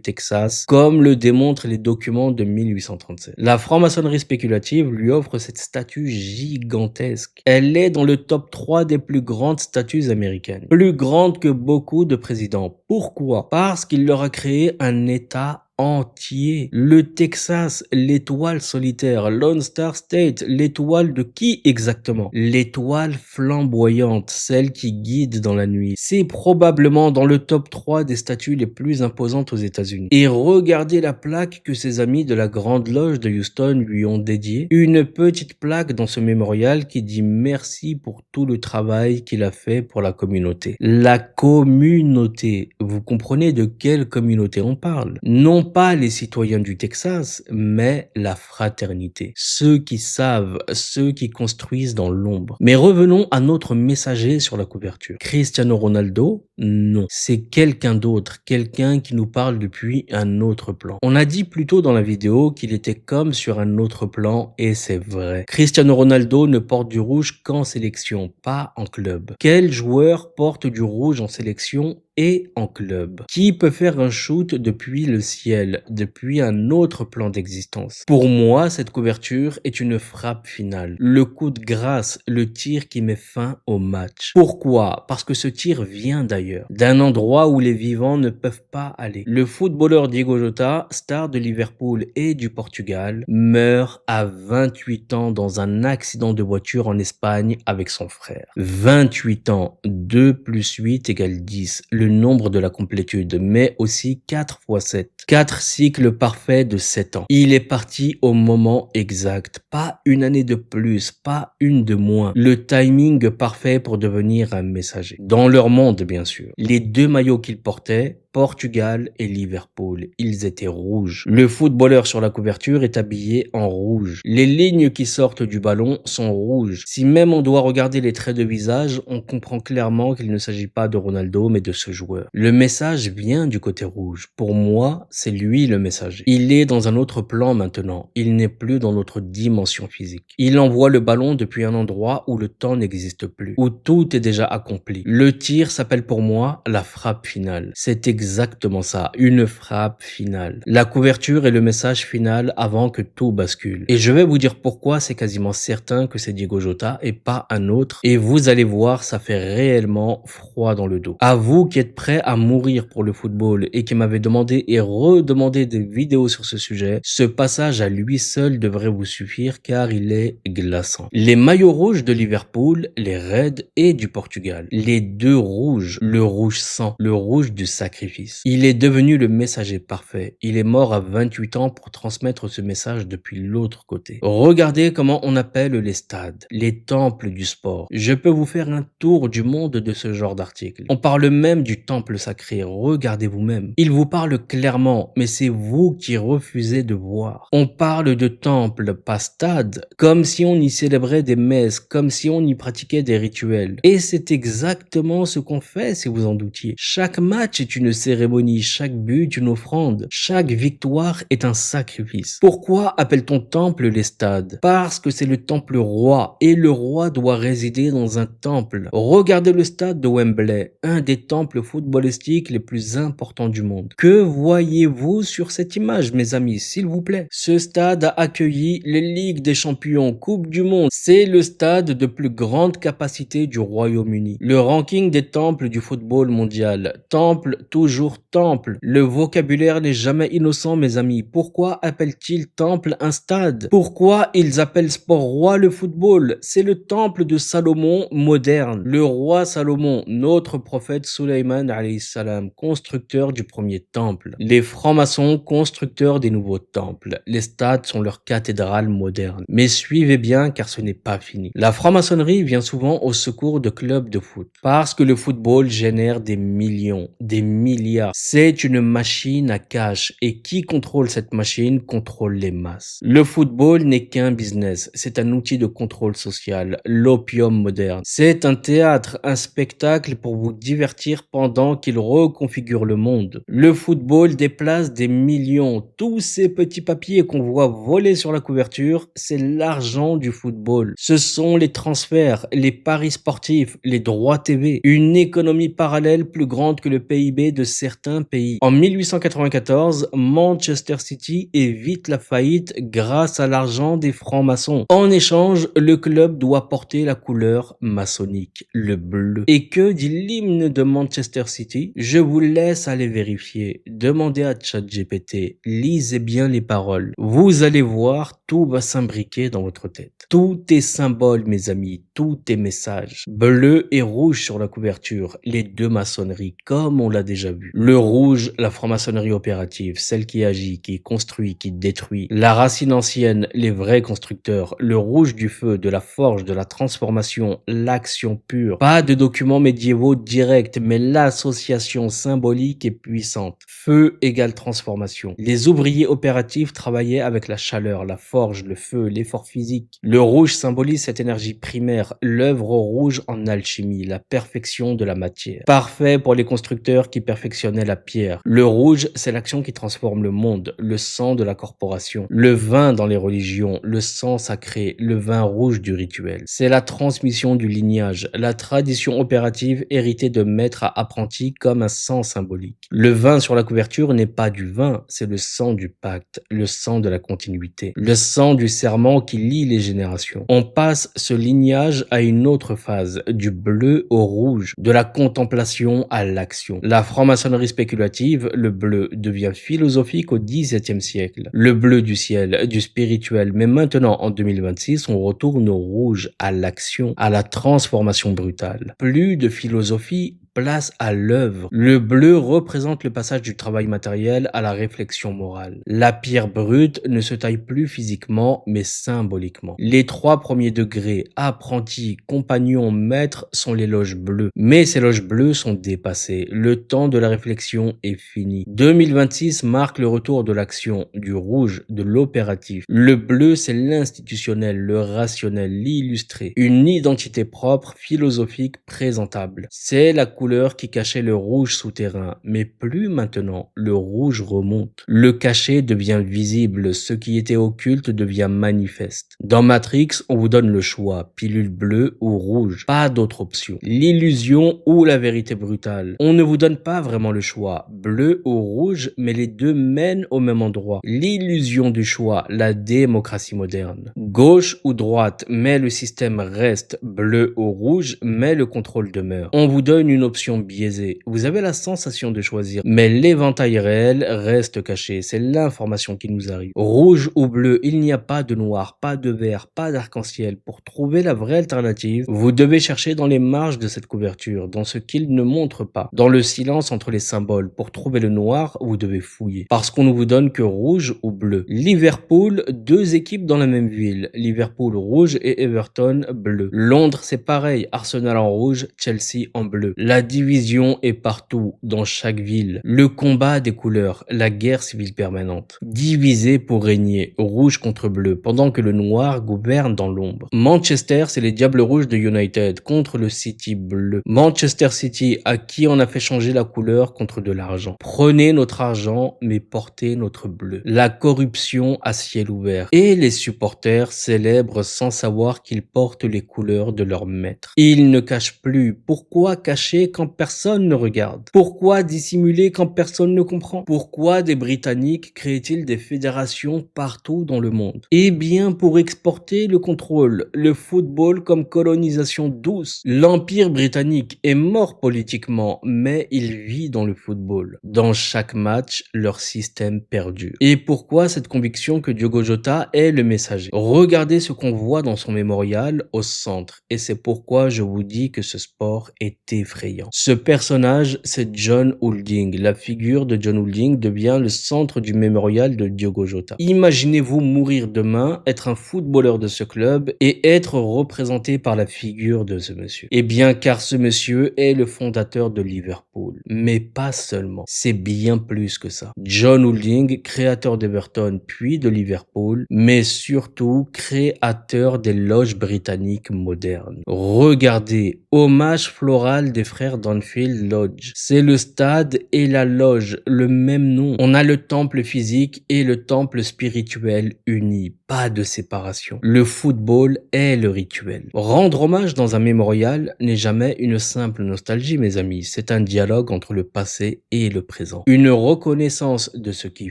Texas, comme le démontrent les documents de 1837. La franc-maçonnerie spéculative lui offre cette statue gigantesque. Elle est dans le top 3 des plus grandes statues américaines. Plus grande que beaucoup de présidents. Pourquoi? Parce qu'il leur a créé un État entier. Le Texas, l'étoile solitaire, Lone Star State, l'étoile de qui exactement? L'étoile flamboyante, celle qui guide dans la nuit. C'est probablement dans le top 3 des statues les plus imposantes aux États-Unis. Et regardez la plaque que ses amis de la Grande Loge de Houston lui ont dédiée. Une petite plaque dans ce mémorial qui dit merci pour tout le travail qu'il a fait pour la communauté. La communauté. Vous comprenez de quelle communauté on parle? Non pas les citoyens du Texas, mais la fraternité. Ceux qui savent, ceux qui construisent dans l'ombre. Mais revenons à notre messager sur la couverture. Cristiano Ronaldo? Non. C'est quelqu'un d'autre, quelqu'un qui nous parle depuis un autre plan. On a dit plus tôt dans la vidéo qu'il était comme sur un autre plan et c'est vrai. Cristiano Ronaldo ne porte du rouge qu'en sélection, pas en club. Quel joueur porte du rouge en sélection et en club? Qui peut faire un shoot depuis le ciel, depuis un autre plan d'existence? Pour moi, cette couverture est une frappe finale. Le coup de grâce, le tir qui met fin au match. Pourquoi? Parce que ce tir vient d'ailleurs, d'un endroit où les vivants ne peuvent pas aller. Le footballeur Diego Jota, star de Liverpool et du Portugal, meurt à 28 ans dans un accident de voiture en Espagne avec son frère. 28 ans, 2 plus 8 égale 10. Le nombre de la complétude, mais aussi 4 x 7. 4 cycles parfaits de 7 ans. Il est parti au moment exact, pas une année de plus, pas une de moins. Le timing parfait pour devenir un messager. Dans leur monde, bien sûr. Les 2 maillots qu'il portait, Portugal et Liverpool, ils étaient rouges. Le footballeur sur la couverture est habillé en rouge. Les lignes qui sortent du ballon sont rouges. Si même on doit regarder les traits de visage, on comprend clairement qu'il ne s'agit pas de Ronaldo mais de ce joueur. Le message vient du côté rouge. Pour moi, c'est lui le messager. Il est dans un autre plan maintenant. Il n'est plus dans notre dimension physique. Il envoie le ballon depuis un endroit où le temps n'existe plus, où tout est déjà accompli. Le tir s'appelle pour moi la frappe finale. C'est exactement ça, une frappe finale. La couverture est le message final avant que tout bascule. Et je vais vous dire pourquoi c'est quasiment certain que c'est Diego Jota et pas un autre. Et vous allez voir, ça fait réellement froid dans le dos. À vous qui êtes prêts à mourir pour le football et qui m'avez demandé et redemandé des vidéos sur ce sujet, ce passage à lui seul devrait vous suffire car il est glaçant. Les maillots rouges de Liverpool, les Reds et du Portugal. Les 2 rouges, le rouge sang, le rouge du sacrifice. sacrifice. Il est devenu le messager parfait. Il est mort à 28 ans pour transmettre ce message depuis l'autre côté. Regardez comment on appelle les stades, les temples du sport. Je peux vous faire un tour du monde de ce genre d'article. On parle même du temple sacré, regardez vous-même. Il vous parle clairement, mais c'est vous qui refusez de voir. On parle de temple, pas stade, comme si on y célébrait des messes, comme si on y pratiquait des rituels. Et c'est exactement ce qu'on fait si vous en doutiez. Chaque match est une cérémonie, chaque but une offrande, chaque victoire est un sacrifice. Pourquoi appelle-t-on temple les stades? Parce que c'est le temple roi, et le roi doit résider dans un temple. Regardez le stade de Wembley, un des temples footballistiques les plus importants du monde. Que voyez-vous sur cette image, mes amis, s'il vous plaît? Ce stade a accueilli les Ligues des Champions, Coupe du Monde. C'est le stade de plus grande capacité du Royaume-Uni. Le ranking des temples du football mondial. Temple, toujours temple. Le vocabulaire n'est jamais innocent, mes amis. Pourquoi appellent-ils temple un stade? Pourquoi ils appellent sport roi le football? C'est le temple de Salomon moderne. Le roi Salomon, notre prophète Sulayman alayhi salam, constructeur du premier temple. Les francs-maçons, constructeurs des nouveaux temples. Les stades sont leurs cathédrales modernes. Mais suivez bien car ce n'est pas fini. La franc-maçonnerie vient souvent au secours de clubs de foot. Parce que le football génère des millions, des milliards. C'est une machine à cash. Et qui contrôle cette machine contrôle les masses. Le football n'est qu'un business. C'est un outil de contrôle social. L'opium moderne. C'est un théâtre, un spectacle pour vous divertir pendant qu'il reconfigure le monde. Le football déplace des millions. Tous ces petits papiers qu'on voit voler sur la couverture, c'est l'argent du football. Ce sont les transferts, les paris sportifs, les droits TV. Une économie parallèle plus grande que le PIB de certains pays. En 1894, Manchester City évite la faillite grâce à l'argent des francs-maçons. En échange, le club doit porter la couleur maçonnique, le bleu. Et que dit l'hymne de Manchester City? Je vous laisse aller vérifier. Demandez à ChatGPT. Lisez bien les paroles. Vous allez voir, tout va s'imbriquer dans votre tête. Tout est symbole, mes amis. Tout est message. Bleu et rouge sur la couverture. Les deux maçonneries, comme on l'a déjà vu. Le rouge, la franc-maçonnerie opérative, celle qui agit, qui construit, qui détruit. La racine ancienne, les vrais constructeurs. Le rouge du feu, de la forge, de la transformation, l'action pure. Pas de documents médiévaux directs, mais l'association symbolique et puissante. Feu égale transformation. Les ouvriers opératifs travaillaient avec la chaleur, la forge, le feu, l'effort physique. Le rouge symbolise cette énergie primaire, l'œuvre rouge en alchimie, la perfection de la matière. Parfait pour les constructeurs qui perfectionnaient la pierre. Le rouge, c'est l'action qui transforme le monde, le sang de la corporation. Le vin dans les religions, le sang sacré, le vin rouge du rituel. C'est la transmission du lignage, la tradition opérative héritée de maître à apprenti comme un sang symbolique. Le vin sur la couverture n'est pas du vin, c'est le sang du pacte, le sang de la continuité, le sang du serment qui lie les générations. On passe ce lignage à une autre phase, du bleu au rouge, de la contemplation à l'action. La franc-maçonnerie spéculative, le bleu, devient philosophique au XVIIe siècle. Le bleu du ciel, du spirituel, mais maintenant en 2026, on retourne au rouge, à l'action, à la transformation brutale. Plus de philosophie, place à l'œuvre. Le bleu représente le passage du travail matériel à la réflexion morale. La pierre brute ne se taille plus physiquement, mais symboliquement. Les 3 premiers degrés, apprenti, compagnon, maître, sont les loges bleues. Mais ces loges bleues sont dépassées. Le temps de la réflexion est fini. 2026 marque le retour de l'action, du rouge, de l'opératif. Le bleu, c'est l'institutionnel, le rationnel, l'illustré. Une identité propre, philosophique, présentable. C'est la couleur qui cachait le rouge souterrain, mais plus maintenant, le rouge remonte. Le cachet devient visible, ce qui était occulte devient manifeste. Dans Matrix, on vous donne le choix, pilule bleue ou rouge, pas d'autre option. L'illusion ou la vérité brutale. On ne vous donne pas vraiment le choix, bleu ou rouge, mais les deux mènent au même endroit. L'illusion du choix, la démocratie moderne. Gauche ou droite, mais le système reste, bleu ou rouge, mais le contrôle demeure. On vous donne une option option biaisée. Vous avez la sensation de choisir, mais l'éventail réel reste caché. C'est l'information qui nous arrive. Rouge ou bleu, il n'y a pas de noir, pas de vert, pas d'arc-en-ciel. Pour trouver la vraie alternative, vous devez chercher dans les marges de cette couverture, dans ce qu'il ne montre pas, dans le silence entre les symboles. Pour trouver le noir, vous devez fouiller. Parce qu'on ne vous donne que rouge ou bleu. Liverpool, deux équipes dans la même ville. Liverpool rouge et Everton bleu. Londres, c'est pareil. Arsenal en rouge, Chelsea en bleu. La division est partout, dans chaque ville. Le combat des couleurs, la guerre civile permanente. Divisé pour régner, rouge contre bleu, pendant que le noir gouverne dans l'ombre. Manchester, c'est les Diables Rouges de United contre le City bleu. Manchester City, à qui on a fait changer la couleur contre de l'argent. Prenez notre argent, mais portez notre bleu. La corruption à ciel ouvert. Et les supporters célèbrent sans savoir qu'ils portent les couleurs de leur maître. Ils ne cachent plus. Pourquoi cacher quand personne ne regarde? Pourquoi dissimuler quand personne ne comprend? Pourquoi des Britanniques créent-ils des fédérations partout dans le monde? Eh bien, pour exporter le contrôle, le football comme colonisation douce. L'Empire britannique est mort politiquement, mais il vit dans le football. Dans chaque match, leur système perdure. Et pourquoi cette conviction que Diogo Jota est le messager? Regardez ce qu'on voit dans son mémorial au centre. Et c'est pourquoi je vous dis que ce sport est effrayant. Ce personnage, c'est John Holding. La figure de John Holding devient le centre du mémorial de Diogo Jota. Imaginez-vous mourir demain, être un footballeur de ce club et être représenté par la figure de ce monsieur. Eh bien, car ce monsieur est le fondateur de Liverpool. Mais pas seulement. C'est bien plus que ça. John Holding, créateur d'Everton puis de Liverpool, mais surtout créateur des loges britanniques modernes. Regardez, hommage floral des frères d'Anfield Lodge. C'est le stade et la loge, le même nom. On a le temple physique et le temple spirituel unis. Pas de séparation. Le football est le rituel. Rendre hommage dans un mémorial n'est jamais une simple nostalgie, mes amis. C'est un dialogue entre le passé et le présent. Une reconnaissance de ce qui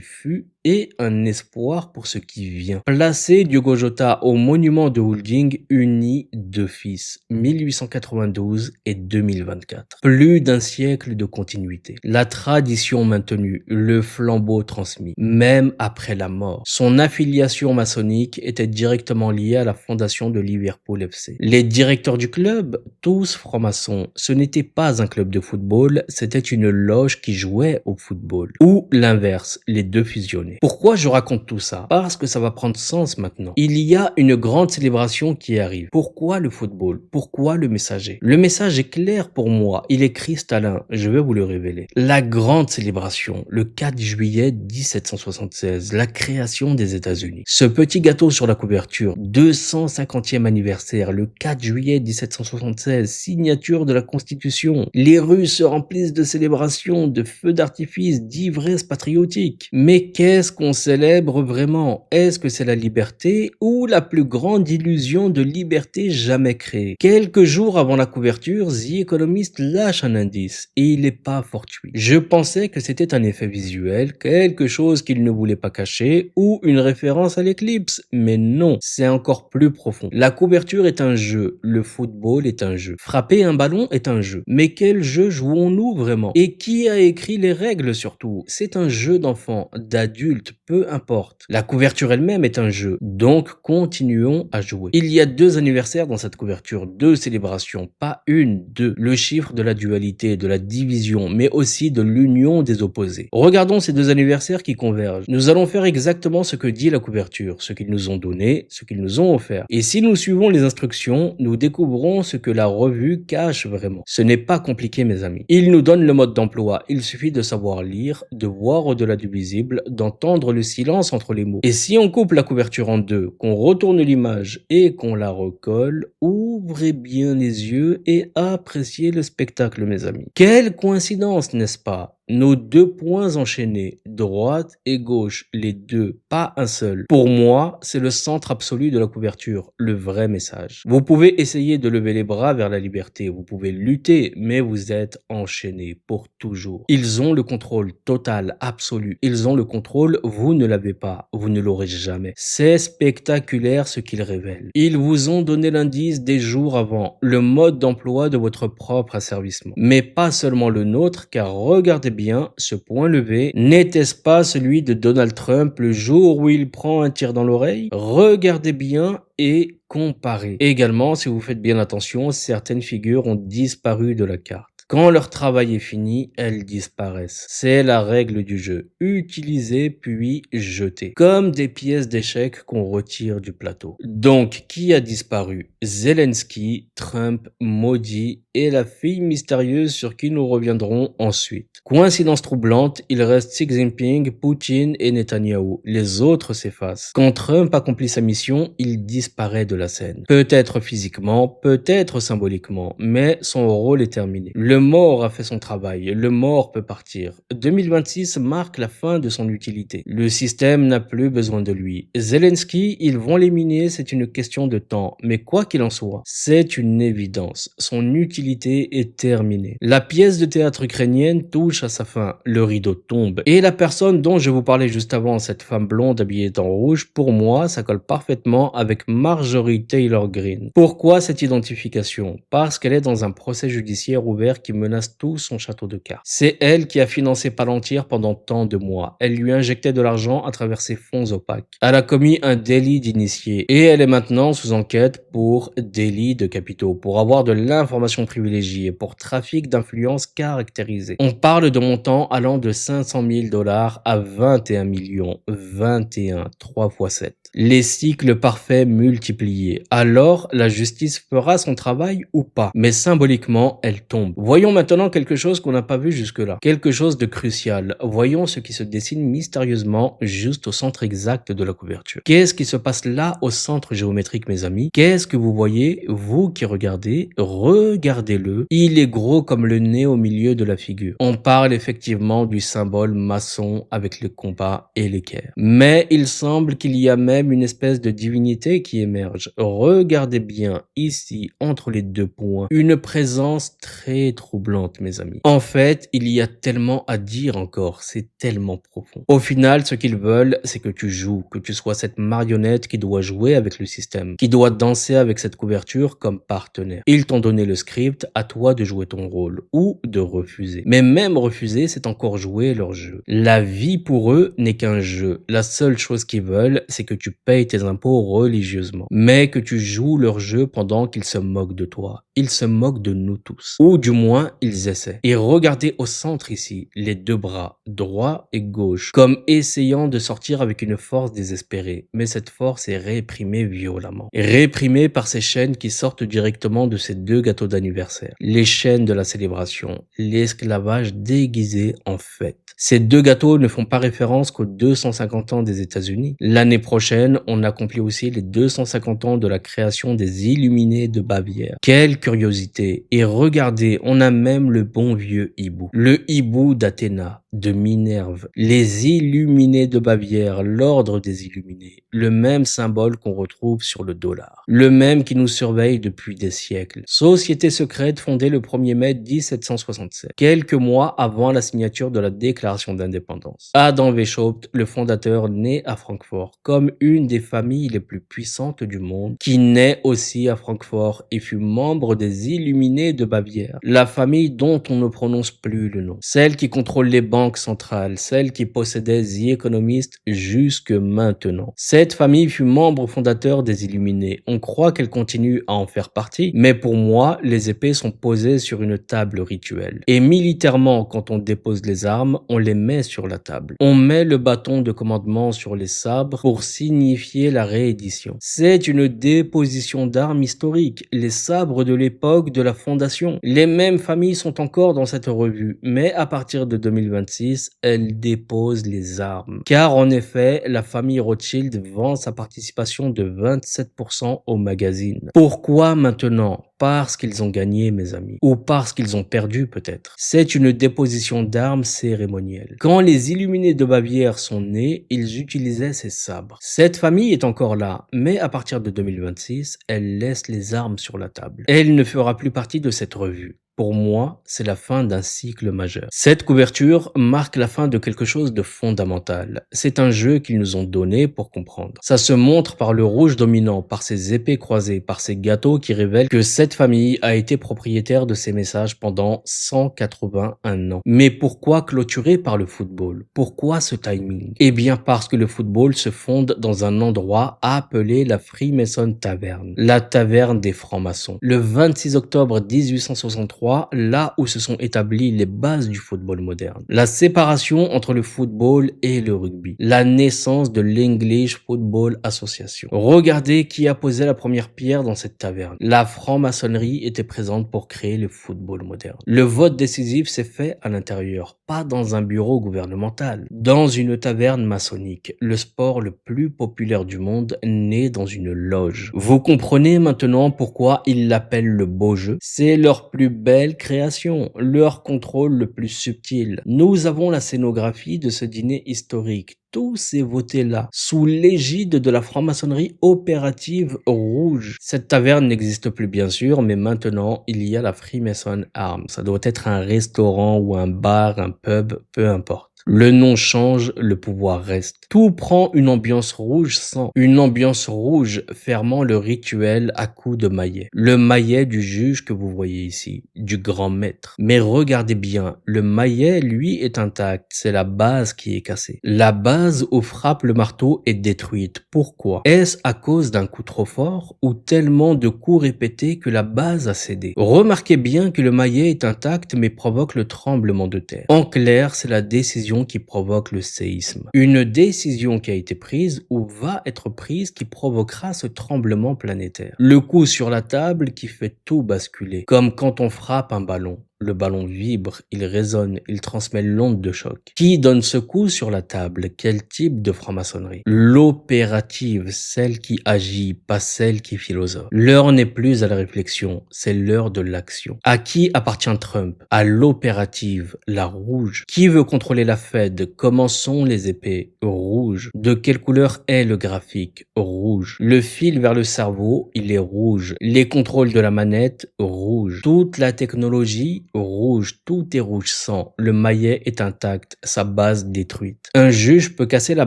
fut et un espoir pour ce qui vient. Placer Diogo Jota au monument de Holding unit deux fils, 1892 et 2024. Plus d'un siècle de continuité. La tradition maintenue, le flambeau transmis, même après la mort. Son affiliation maçonnique était directement liée à la fondation de Liverpool FC. Les directeurs du club, tous francs-maçons, ce n'était pas un club de football, c'était une loge qui jouait au football. Ou l'inverse, les deux fusionnés. Pourquoi je raconte tout ça? Parce que ça va prendre sens maintenant. Il y a une grande célébration qui arrive. Pourquoi le football? Pourquoi le messager? Le message est clair pour moi, il est cristallin, je vais vous le révéler. La grande célébration, le 4 juillet 1776, la création des États-Unis. Ce petit gâteau sur la couverture, 250e anniversaire, le 4 juillet 1776, signature de la Constitution. Les rues se remplissent de célébrations, de feux d'artifice, d'ivresse patriotique. Mais qu'est-ce qu'on célèbre vraiment? Est-ce que c'est la liberté ou la plus grande illusion de liberté jamais créée? Quelques jours avant la couverture, The Economist lâche un indice et il n'est pas fortuit. Je pensais que c'était un effet visuel, quelque chose qu'il ne voulait pas cacher ou une référence à l'éclipse, mais non, c'est encore plus profond. La couverture est un jeu, le football est un jeu. Frapper un ballon est un jeu. Mais quel jeu jouons-nous vraiment? Et qui a écrit les règles surtout? C'est un jeu d'enfant, d'adultes, peu importe. La couverture elle-même est un jeu, donc continuons à jouer. Il y a deux anniversaires dans cette couverture, deux célébrations, pas une, deux. Le chiffre de la dualité, de la division, mais aussi de l'union des opposés. Regardons ces deux anniversaires qui convergent. Nous allons faire exactement ce que dit la couverture, ce qu'ils nous ont donné, ce qu'ils nous ont offert. Et si nous suivons les instructions, nous découvrons ce que la revue cache vraiment. Ce n'est pas compliqué, mes amis. Il nous donne le mode d'emploi, il suffit de savoir lire, de voir au-delà du visible, d'entendre le silence entre les mots. Et si on coupe la couverture en deux, qu'on retourne l'image et qu'on la recolle, ouvrez bien les yeux et appréciez le spectacle, mes amis. Quelle coïncidence, n'est-ce pas? Nos deux points enchaînés, droite et gauche, les deux, pas un seul. Pour moi, c'est le centre absolu de la couverture, le vrai message. Vous pouvez essayer de lever les bras vers la liberté, vous pouvez lutter, mais vous êtes enchaînés pour toujours. Ils ont le contrôle total, absolu. Ils ont le contrôle, vous ne l'avez pas, vous ne l'aurez jamais. C'est spectaculaire ce qu'ils révèlent. Ils vous ont donné l'indice des jours avant, le mode d'emploi de votre propre asservissement. Mais pas seulement le nôtre, car regardez bien, ce point levé, n'était-ce pas celui de Donald Trump le jour où il prend un tir dans l'oreille? Regardez bien et comparez. Également, si vous faites bien attention, certaines figures ont disparu de la carte. Quand leur travail est fini, elles disparaissent. C'est la règle du jeu. Utiliser puis jeter. Comme des pièces d'échecs qu'on retire du plateau. Donc, qui a disparu? Zelensky, Trump, Modi et la fille mystérieuse sur qui nous reviendrons ensuite. Coïncidence troublante, il reste Xi Jinping, Poutine et Netanyahou. Les autres s'effacent. Quand Trump accomplit sa mission, il disparaît de la scène. Peut-être physiquement, peut-être symboliquement, mais son rôle est terminé. Le mort a fait son travail, le mort peut partir. 2026 marque la fin de son utilité. Le système n'a plus besoin de lui. Zelensky, ils vont l'éliminer, c'est une question de temps. Mais quoi qu'il en soit, c'est une évidence. Son utilité est terminée. La pièce de théâtre ukrainienne touche à sa fin. Le rideau tombe. Et la personne dont je vous parlais juste avant, cette femme blonde habillée en rouge, pour moi, ça colle parfaitement avec Marjorie Taylor Greene. Pourquoi cette identification? Parce qu'elle est dans un procès judiciaire ouvert qui menace tout son château de cartes. C'est elle qui a financé Palantir pendant tant de mois. Elle lui injectait de l'argent à travers ses fonds opaques. Elle a commis un délit d'initié et elle est maintenant sous enquête pour délit de capitaux, pour avoir de l'information privilégiée, pour trafic d'influence caractérisé. On parle de montants allant de 500 000 $ à 21 millions. 21, 3 fois 7. Les cycles parfaits multipliés. Alors, la justice fera son travail ou pas? Mais symboliquement, elle tombe. Voyons maintenant quelque chose qu'on n'a pas vu jusque-là. Quelque chose de crucial. Voyons ce qui se dessine mystérieusement juste au centre exact de la couverture. Qu'est-ce qui se passe là au centre géométrique, mes amis? Qu'est-ce que vous voyez? Vous qui regardez, regardez-le. Il est gros comme le nez au milieu de la figure. On parle effectivement du symbole maçon avec le compas et l'équerre. Mais il semble qu'il y a même une espèce de divinité qui émerge. Regardez bien ici, entre les deux points, une présence très troublante, mes amis. En fait, il y a tellement à dire encore, c'est tellement profond. Au final, ce qu'ils veulent, c'est que tu joues, que tu sois cette marionnette qui doit jouer avec le système, qui doit danser avec cette couverture comme partenaire. Ils t'ont donné le script, à toi de jouer ton rôle, ou de refuser. Mais même refuser, c'est encore jouer leur jeu. La vie pour eux n'est qu'un jeu. La seule chose qu'ils veulent, c'est que tu payes tes impôts religieusement, mais que tu joues leur jeu pendant qu'ils se moquent de toi. Ils se moquent de nous tous. Ou du moins, ils essaient. Et regardez au centre ici, les deux bras, droit et gauche, comme essayant de sortir avec une force désespérée. Mais cette force est réprimée violemment. Réprimée par ces chaînes qui sortent directement de ces deux gâteaux d'anniversaire. Les chaînes de la célébration. L'esclavage déguisé en fête. Ces deux gâteaux ne font pas référence qu'aux 250 ans des États-Unis. L'année prochaine, on accomplit aussi les 250 ans de la création des Illuminés de Bavière. Quelle curiosité! Et regardez, on a même le bon vieux hibou. Le hibou d'Athéna, de Minerve. Les Illuminés de Bavière, l'ordre des Illuminés. Le même symbole qu'on retrouve sur le dollar. Le même qui nous surveille depuis des siècles. Société secrète fondée le 1er mai 1767. Quelques mois avant la signature de la déclaration d'indépendance. Adam Weishaupt, le fondateur, né à Francfort, comme une des familles les plus puissantes du monde, qui naît aussi à Francfort et fut membre des Illuminés de Bavière. La famille dont on ne prononce plus le nom. Celle qui contrôle les banques centrales, celle qui possédait The Economist jusque maintenant. Cette famille fut membre fondateur des Illuminés. On croit qu'elle continue à en faire partie, mais pour moi, les épées sont posées sur une table rituelle. Et militairement, quand on dépose les armes, on les met sur la table. On met le bâton de commandement sur les sabres pour signifier la réédition. C'est une déposition d'armes historique, les sabres de l'époque de la fondation. Les mêmes familles sont encore dans cette revue, mais à partir de 2026, elles déposent les armes. Car en effet, la famille Rothschild vend sa participation de 27% au magazine. Pourquoi maintenant ? Parce qu'ils ont gagné, mes amis. Ou parce qu'ils ont perdu, peut-être. C'est une déposition d'armes cérémonielle. Quand les Illuminés de Bavière sont nés, ils utilisaient ces sabres. Cette famille est encore là, mais à partir de 2026, elle laisse les armes sur la table. Elle ne fera plus partie de cette revue. Pour moi, c'est la fin d'un cycle majeur. Cette couverture marque la fin de quelque chose de fondamental. C'est un jeu qu'ils nous ont donné pour comprendre. Ça se montre par le rouge dominant, par ses épées croisées, par ces gâteaux qui révèlent que cette famille a été propriétaire de ces messages pendant 181 ans. Mais pourquoi clôturer par le football? Pourquoi ce timing? Eh bien parce que le football se fonde dans un endroit appelé la Freemason Tavern, la taverne des francs-maçons. Le 26 octobre 1863, là où se sont établies les bases du football moderne. La séparation entre le football et le rugby. La naissance de l'English Football Association. Regardez qui a posé la première pierre dans cette taverne. La franc-maçonnerie était présente pour créer le football moderne. Le vote décisif s'est fait à l'intérieur, pas dans un bureau gouvernemental, dans une taverne maçonnique, le sport le plus populaire du monde né dans une loge. Vous comprenez maintenant pourquoi ils l'appellent le beau jeu? C'est leur plus belle création, leur contrôle le plus subtil. Nous avons la scénographie de ce dîner historique. Tout s'est voté là, sous l'égide de la franc-maçonnerie opérative rouge. Cette taverne n'existe plus bien sûr, mais maintenant il y a la Freemason Arms. Ça doit être un restaurant ou un bar, un pub, peu importe. Le nom change, le pouvoir reste. Tout prend une ambiance rouge sang. Une ambiance rouge fermant le rituel à coups de maillet. Le maillet du juge que vous voyez ici, du grand maître. Mais regardez bien, le maillet, lui, est intact. C'est la base qui est cassée. La base où frappe le marteau est détruite. Pourquoi? Est-ce à cause d'un coup trop fort ou tellement de coups répétés que la base a cédé? Remarquez bien que le maillet est intact mais provoque le tremblement de terre. En clair, c'est la décision qui provoque le séisme. Une décision qui a été prise ou va être prise qui provoquera ce tremblement planétaire. Le coup sur la table qui fait tout basculer, comme quand on frappe un ballon. Le ballon vibre, il résonne, il transmet l'onde de choc. Qui donne ce coup sur la table? Quel type de franc-maçonnerie? L'opérative, celle qui agit, pas celle qui philosophe. L'heure n'est plus à la réflexion, c'est l'heure de l'action. À qui appartient Trump? À l'opérative, la rouge. Qui veut contrôler la Fed? Comment sont les épées? Rouge. De quelle couleur est le graphique? Rouge. Le fil vers le cerveau, il est rouge. Les contrôles de la manette, rouge. Toute la technologie, rouge, tout est rouge sang, le maillet est intact, sa base détruite. Un juge peut casser la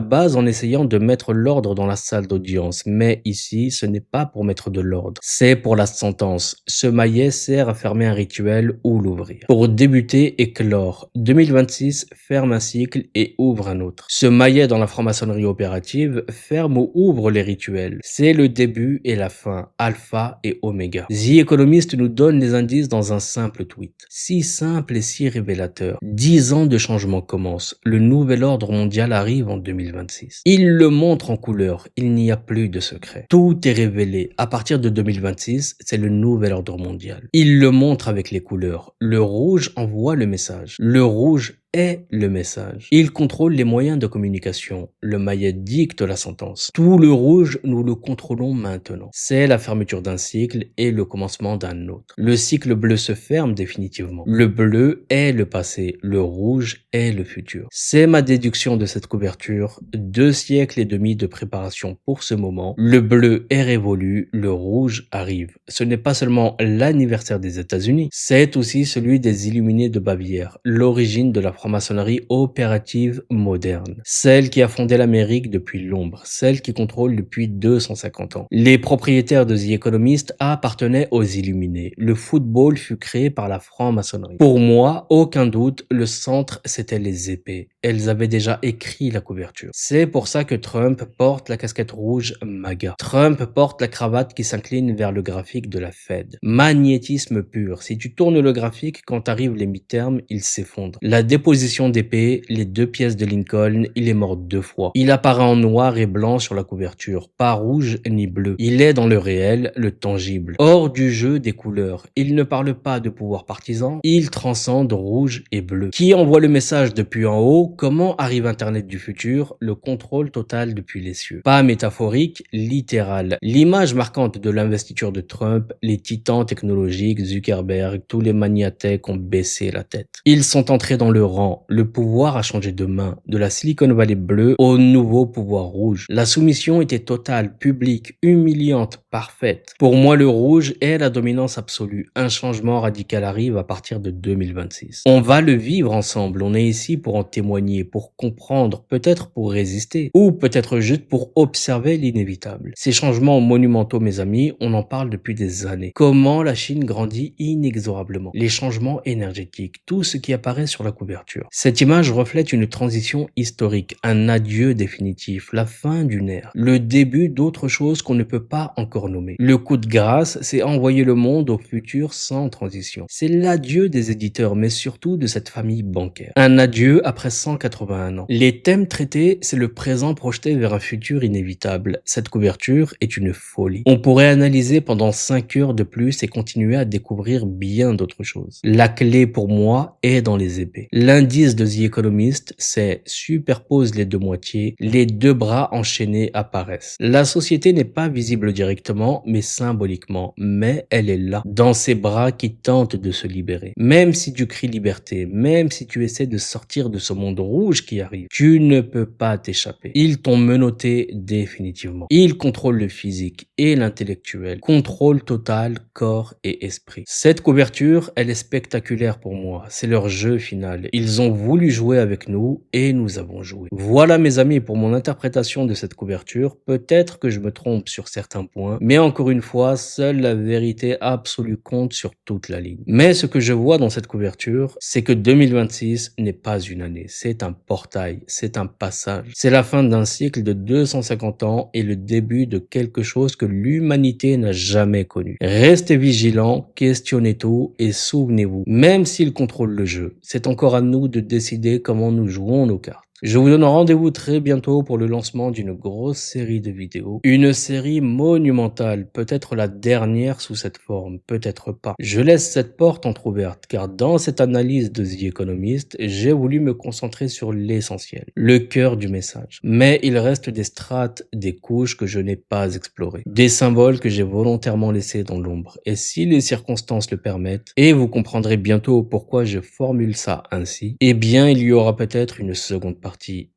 base en essayant de mettre l'ordre dans la salle d'audience, mais ici, ce n'est pas pour mettre de l'ordre, c'est pour la sentence. Ce maillet sert à fermer un rituel ou l'ouvrir. Pour débuter et clore, 2026 ferme un cycle et ouvre un autre. Ce maillet dans la franc-maçonnerie opérative ferme ou ouvre les rituels. C'est le début et la fin, alpha et oméga. The Economist nous donne les indices dans un simple tweet. Si simple et si révélateur. 10 ans de changement commencent. Le nouvel ordre mondial arrive en 2026. Il le montre en couleur. Il n'y a plus de secret. Tout est révélé. À partir de 2026, c'est le nouvel ordre mondial. Il le montre avec les couleurs. Le rouge envoie le message. Le rouge est le message. Il contrôle les moyens de communication. Le maillet dicte la sentence. Tout le rouge, nous le contrôlons maintenant. C'est la fermeture d'un cycle et le commencement d'un autre. Le cycle bleu se ferme définitivement. Le bleu est le passé. Le rouge est le futur. C'est ma déduction de cette couverture. 2 siècles et demi de préparation pour ce moment. Le bleu est révolu. Le rouge arrive. Ce n'est pas seulement l'anniversaire des États-Unis, c'est aussi celui des Illuminés de Bavière, l'origine de la franc-maçonnerie opérative moderne, celle qui a fondé l'Amérique depuis l'ombre, celle qui contrôle depuis 250 ans. Les propriétaires de The Economist appartenaient aux Illuminés. Le football fut créé par la franc-maçonnerie. Pour moi, aucun doute, le centre, c'était les épées. Elles avaient déjà écrit la couverture. C'est pour ça que Trump porte la casquette rouge MAGA. Trump porte la cravate qui s'incline vers le graphique de la Fed. Magnétisme pur. Si tu tournes le graphique, quand arrivent les mi-termes, il s'effondre. La déposition d'épée, les 2 pièces de Lincoln, il est mort 2 fois. Il apparaît en noir et blanc sur la couverture, pas rouge ni bleu. Il est dans le réel, le tangible. Hors du jeu des couleurs. Il ne parle pas de pouvoir partisan, il transcende rouge et bleu. Qui envoie le message depuis en haut? gros, comment arrive Internet du futur? Le contrôle total depuis les cieux. Pas métaphorique, littéral. L'image marquante de l'investiture de Trump, les titans technologiques, Zuckerberg, tous les maniatech ont baissé la tête. Ils sont entrés dans le rang. Le pouvoir a changé de main, de la Silicon Valley bleue au nouveau pouvoir rouge. La soumission était totale, publique, humiliante, parfaite. Pour moi, le rouge est la dominance absolue. Un changement radical arrive à partir de 2026. On va le vivre ensemble. On est ici pour en témoigner, pour comprendre, peut-être pour résister, ou peut-être juste pour observer l'inévitable. Ces changements monumentaux, mes amis, on en parle depuis des années. Comment la Chine grandit inexorablement. Les changements énergétiques, tout ce qui apparaît sur la couverture. Cette image reflète une transition historique, un adieu définitif, la fin d'une ère, le début d'autre chose qu'on ne peut pas encore nommer. Le coup de grâce, c'est envoyer le monde au futur sans transition. C'est l'adieu des éditeurs, mais surtout de cette famille bancaire. Un adieu après 181 ans. Les thèmes traités, c'est le présent projeté vers un futur inévitable. Cette couverture est une folie. On pourrait analyser pendant 5 heures de plus et continuer à découvrir bien d'autres choses. La clé pour moi est dans les épées. L'indice de The Economist, c'est superpose les deux moitiés, les deux bras enchaînés apparaissent. La société n'est pas visible directement, mais symboliquement. Mais elle est là, dans ces bras qui tentent de se libérer. Même si tu cries liberté, même si tu essaies de sortir de ce monde rouge qui arrive, tu ne peux pas t'échapper. Ils t'ont menotté définitivement. Ils contrôlent le physique et l'intellectuel. Contrôle total, corps et esprit. Cette couverture, elle est spectaculaire pour moi. C'est leur jeu final. Ils ont voulu jouer avec nous et nous avons joué. Voilà mes amis pour mon interprétation de cette couverture. Peut-être que je me trompe sur certains points, mais encore une fois, seule la vérité absolue compte sur toute la ligne. Mais ce que je vois dans cette couverture, c'est que 2026 n'est pas une année, c'est un portail, c'est un passage. C'est la fin d'un cycle de 250 ans et le début de quelque chose que l'humanité n'a jamais connu. Restez vigilants, questionnez tout et souvenez-vous, même s'ils contrôlent le jeu, c'est encore à nous de décider comment nous jouons nos cartes. Je vous donne rendez-vous très bientôt pour le lancement d'une grosse série de vidéos. Une série monumentale, peut-être la dernière sous cette forme, peut-être pas. Je laisse cette porte entrouverte car dans cette analyse de The Economist, j'ai voulu me concentrer sur l'essentiel, le cœur du message. Mais il reste des strates, des couches que je n'ai pas explorées, des symboles que j'ai volontairement laissés dans l'ombre. Et si les circonstances le permettent, et vous comprendrez bientôt pourquoi je formule ça ainsi, eh bien il y aura peut-être une seconde partie.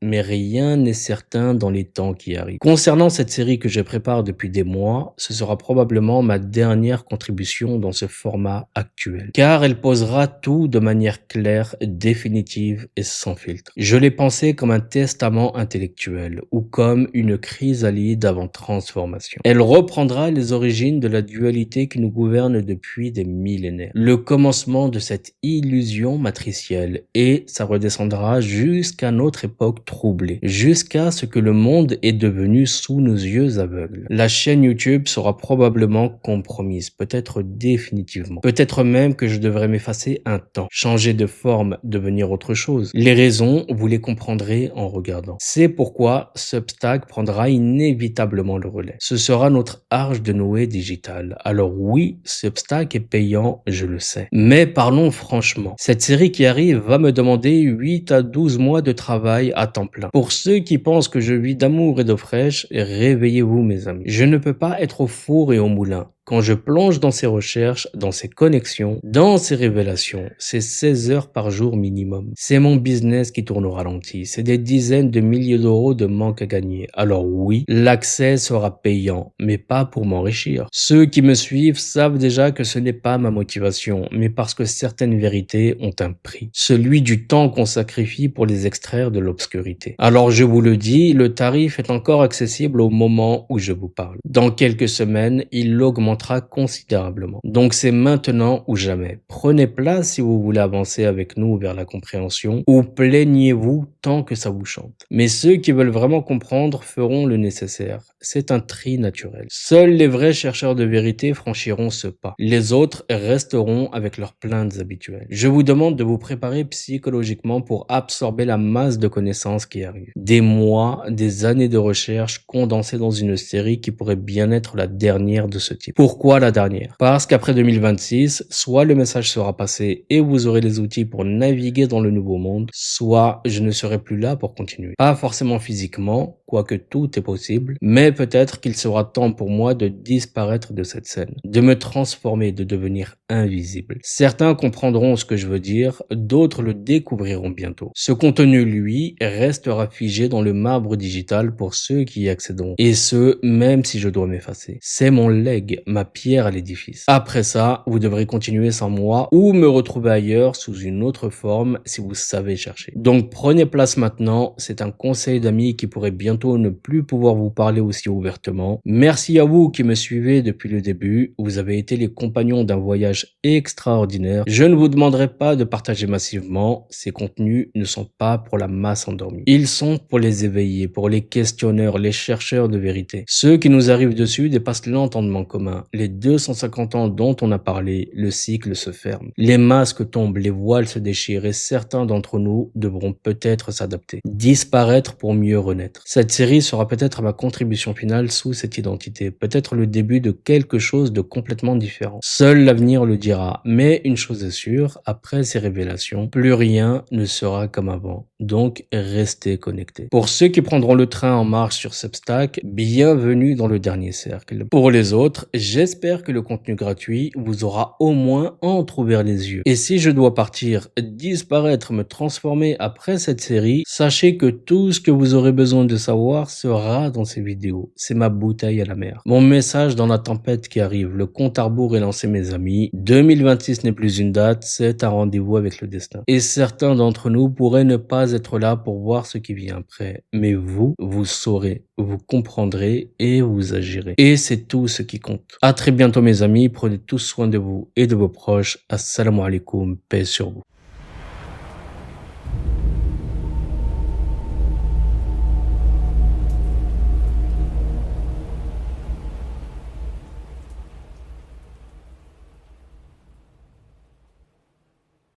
Mais rien n'est certain dans les temps qui arrivent. Concernant cette série que je prépare depuis des mois, ce sera probablement ma dernière contribution dans ce format actuel, car elle posera tout de manière claire, définitive et sans filtre. Je l'ai pensé comme un testament intellectuel ou comme une chrysalide avant transformation. Elle reprendra les origines de la dualité qui nous gouverne depuis des millénaires, le commencement de cette illusion matricielle, et ça redescendra jusqu'à notre époque troublée, jusqu'à ce que le monde est devenu sous nos yeux aveugles. La chaîne YouTube sera probablement compromise, peut-être définitivement. Peut-être même que je devrais m'effacer un temps, changer de forme, devenir autre chose. Les raisons, vous les comprendrez en regardant. C'est pourquoi Substack prendra inévitablement le relais. Ce sera notre arche de Noé digitale. Alors oui, Substack est payant, je le sais. Mais parlons franchement. Cette série qui arrive va me demander 8 à 12 mois de travail à temps plein. Pour ceux qui pensent que je vis d'amour et d'eau fraîche, réveillez-vous mes amis. Je ne peux pas être au four et au moulin. Quand je plonge dans ces recherches, dans ces connexions, dans ces révélations, c'est 16 heures par jour minimum. C'est mon business qui tourne au ralenti. C'est des dizaines de milliers d'euros de manque à gagner. Alors oui, l'accès sera payant, mais pas pour m'enrichir. Ceux qui me suivent savent déjà que ce n'est pas ma motivation, mais parce que certaines vérités ont un prix. Celui du temps qu'on sacrifie pour les extraire de l'obscurité. Alors je vous le dis, le tarif est encore accessible au moment où je vous parle. Dans quelques semaines, il augmentera considérablement. Donc c'est maintenant ou jamais. Prenez place si vous voulez avancer avec nous vers la compréhension, ou plaignez-vous tant que ça vous chante. Mais ceux qui veulent vraiment comprendre feront le nécessaire. C'est un tri naturel. Seuls les vrais chercheurs de vérité franchiront ce pas. Les autres resteront avec leurs plaintes habituelles. Je vous demande de vous préparer psychologiquement pour absorber la masse de connaissances qui arrive. Des mois, des années de recherche condensées dans une série qui pourrait bien être la dernière de ce type. Pourquoi la dernière? Parce qu'après 2026, soit le message sera passé et vous aurez les outils pour naviguer dans le nouveau monde, soit je ne serai plus là pour continuer. Pas forcément physiquement, quoique tout est possible, mais peut-être qu'il sera temps pour moi de disparaître de cette scène, de me transformer, de devenir invisible. Certains comprendront ce que je veux dire, d'autres le découvriront bientôt. Ce contenu, lui, restera figé dans le marbre digital pour ceux qui y accéderont, et ce, même si je dois m'effacer. C'est mon legs, ma pierre à l'édifice. Après ça, vous devrez continuer sans moi ou me retrouver ailleurs sous une autre forme si vous savez chercher. Donc prenez place maintenant, c'est un conseil d'amis qui pourrait bientôt ne plus pouvoir vous parler aussi ouvertement. Merci à vous qui me suivez depuis le début, vous avez été les compagnons d'un voyage extraordinaire. Je ne vous demanderai pas de partager massivement, ces contenus ne sont pas pour la masse endormie. Ils sont pour les éveillés, pour les questionneurs, les chercheurs de vérité. Ceux qui nous arrivent dessus dépassent l'entendement commun. Les 250 ans dont on a parlé, le cycle se ferme. Les masques tombent, les voiles se déchirent et certains d'entre nous devront peut-être s'adapter. Disparaître pour mieux renaître. Cette série sera peut-être ma contribution finale sous cette identité. Peut-être le début de quelque chose de complètement différent. Seul l'avenir le dira. Mais une chose est sûre, après ces révélations, plus rien ne sera comme avant. Donc, restez connectés. Pour ceux qui prendront le train en marche sur Substack, bienvenue dans le dernier cercle. Pour les autres, j'espère que le contenu gratuit vous aura au moins entrouvert les yeux. Et si je dois partir, disparaître, me transformer après cette série, sachez que tout ce que vous aurez besoin de savoir sera dans ces vidéos. C'est ma bouteille à la mer. Mon message dans la tempête qui arrive, le compte à rebours est lancé mes amis. 2026 n'est plus une date, c'est un rendez-vous avec le destin. Et certains d'entre nous pourraient ne pas être là pour voir ce qui vient après. Mais vous saurez, vous comprendrez et vous agirez. Et c'est tout ce qui compte. À très bientôt mes amis, prenez tous soin de vous et de vos proches. Assalamu alaikum, paix sur vous.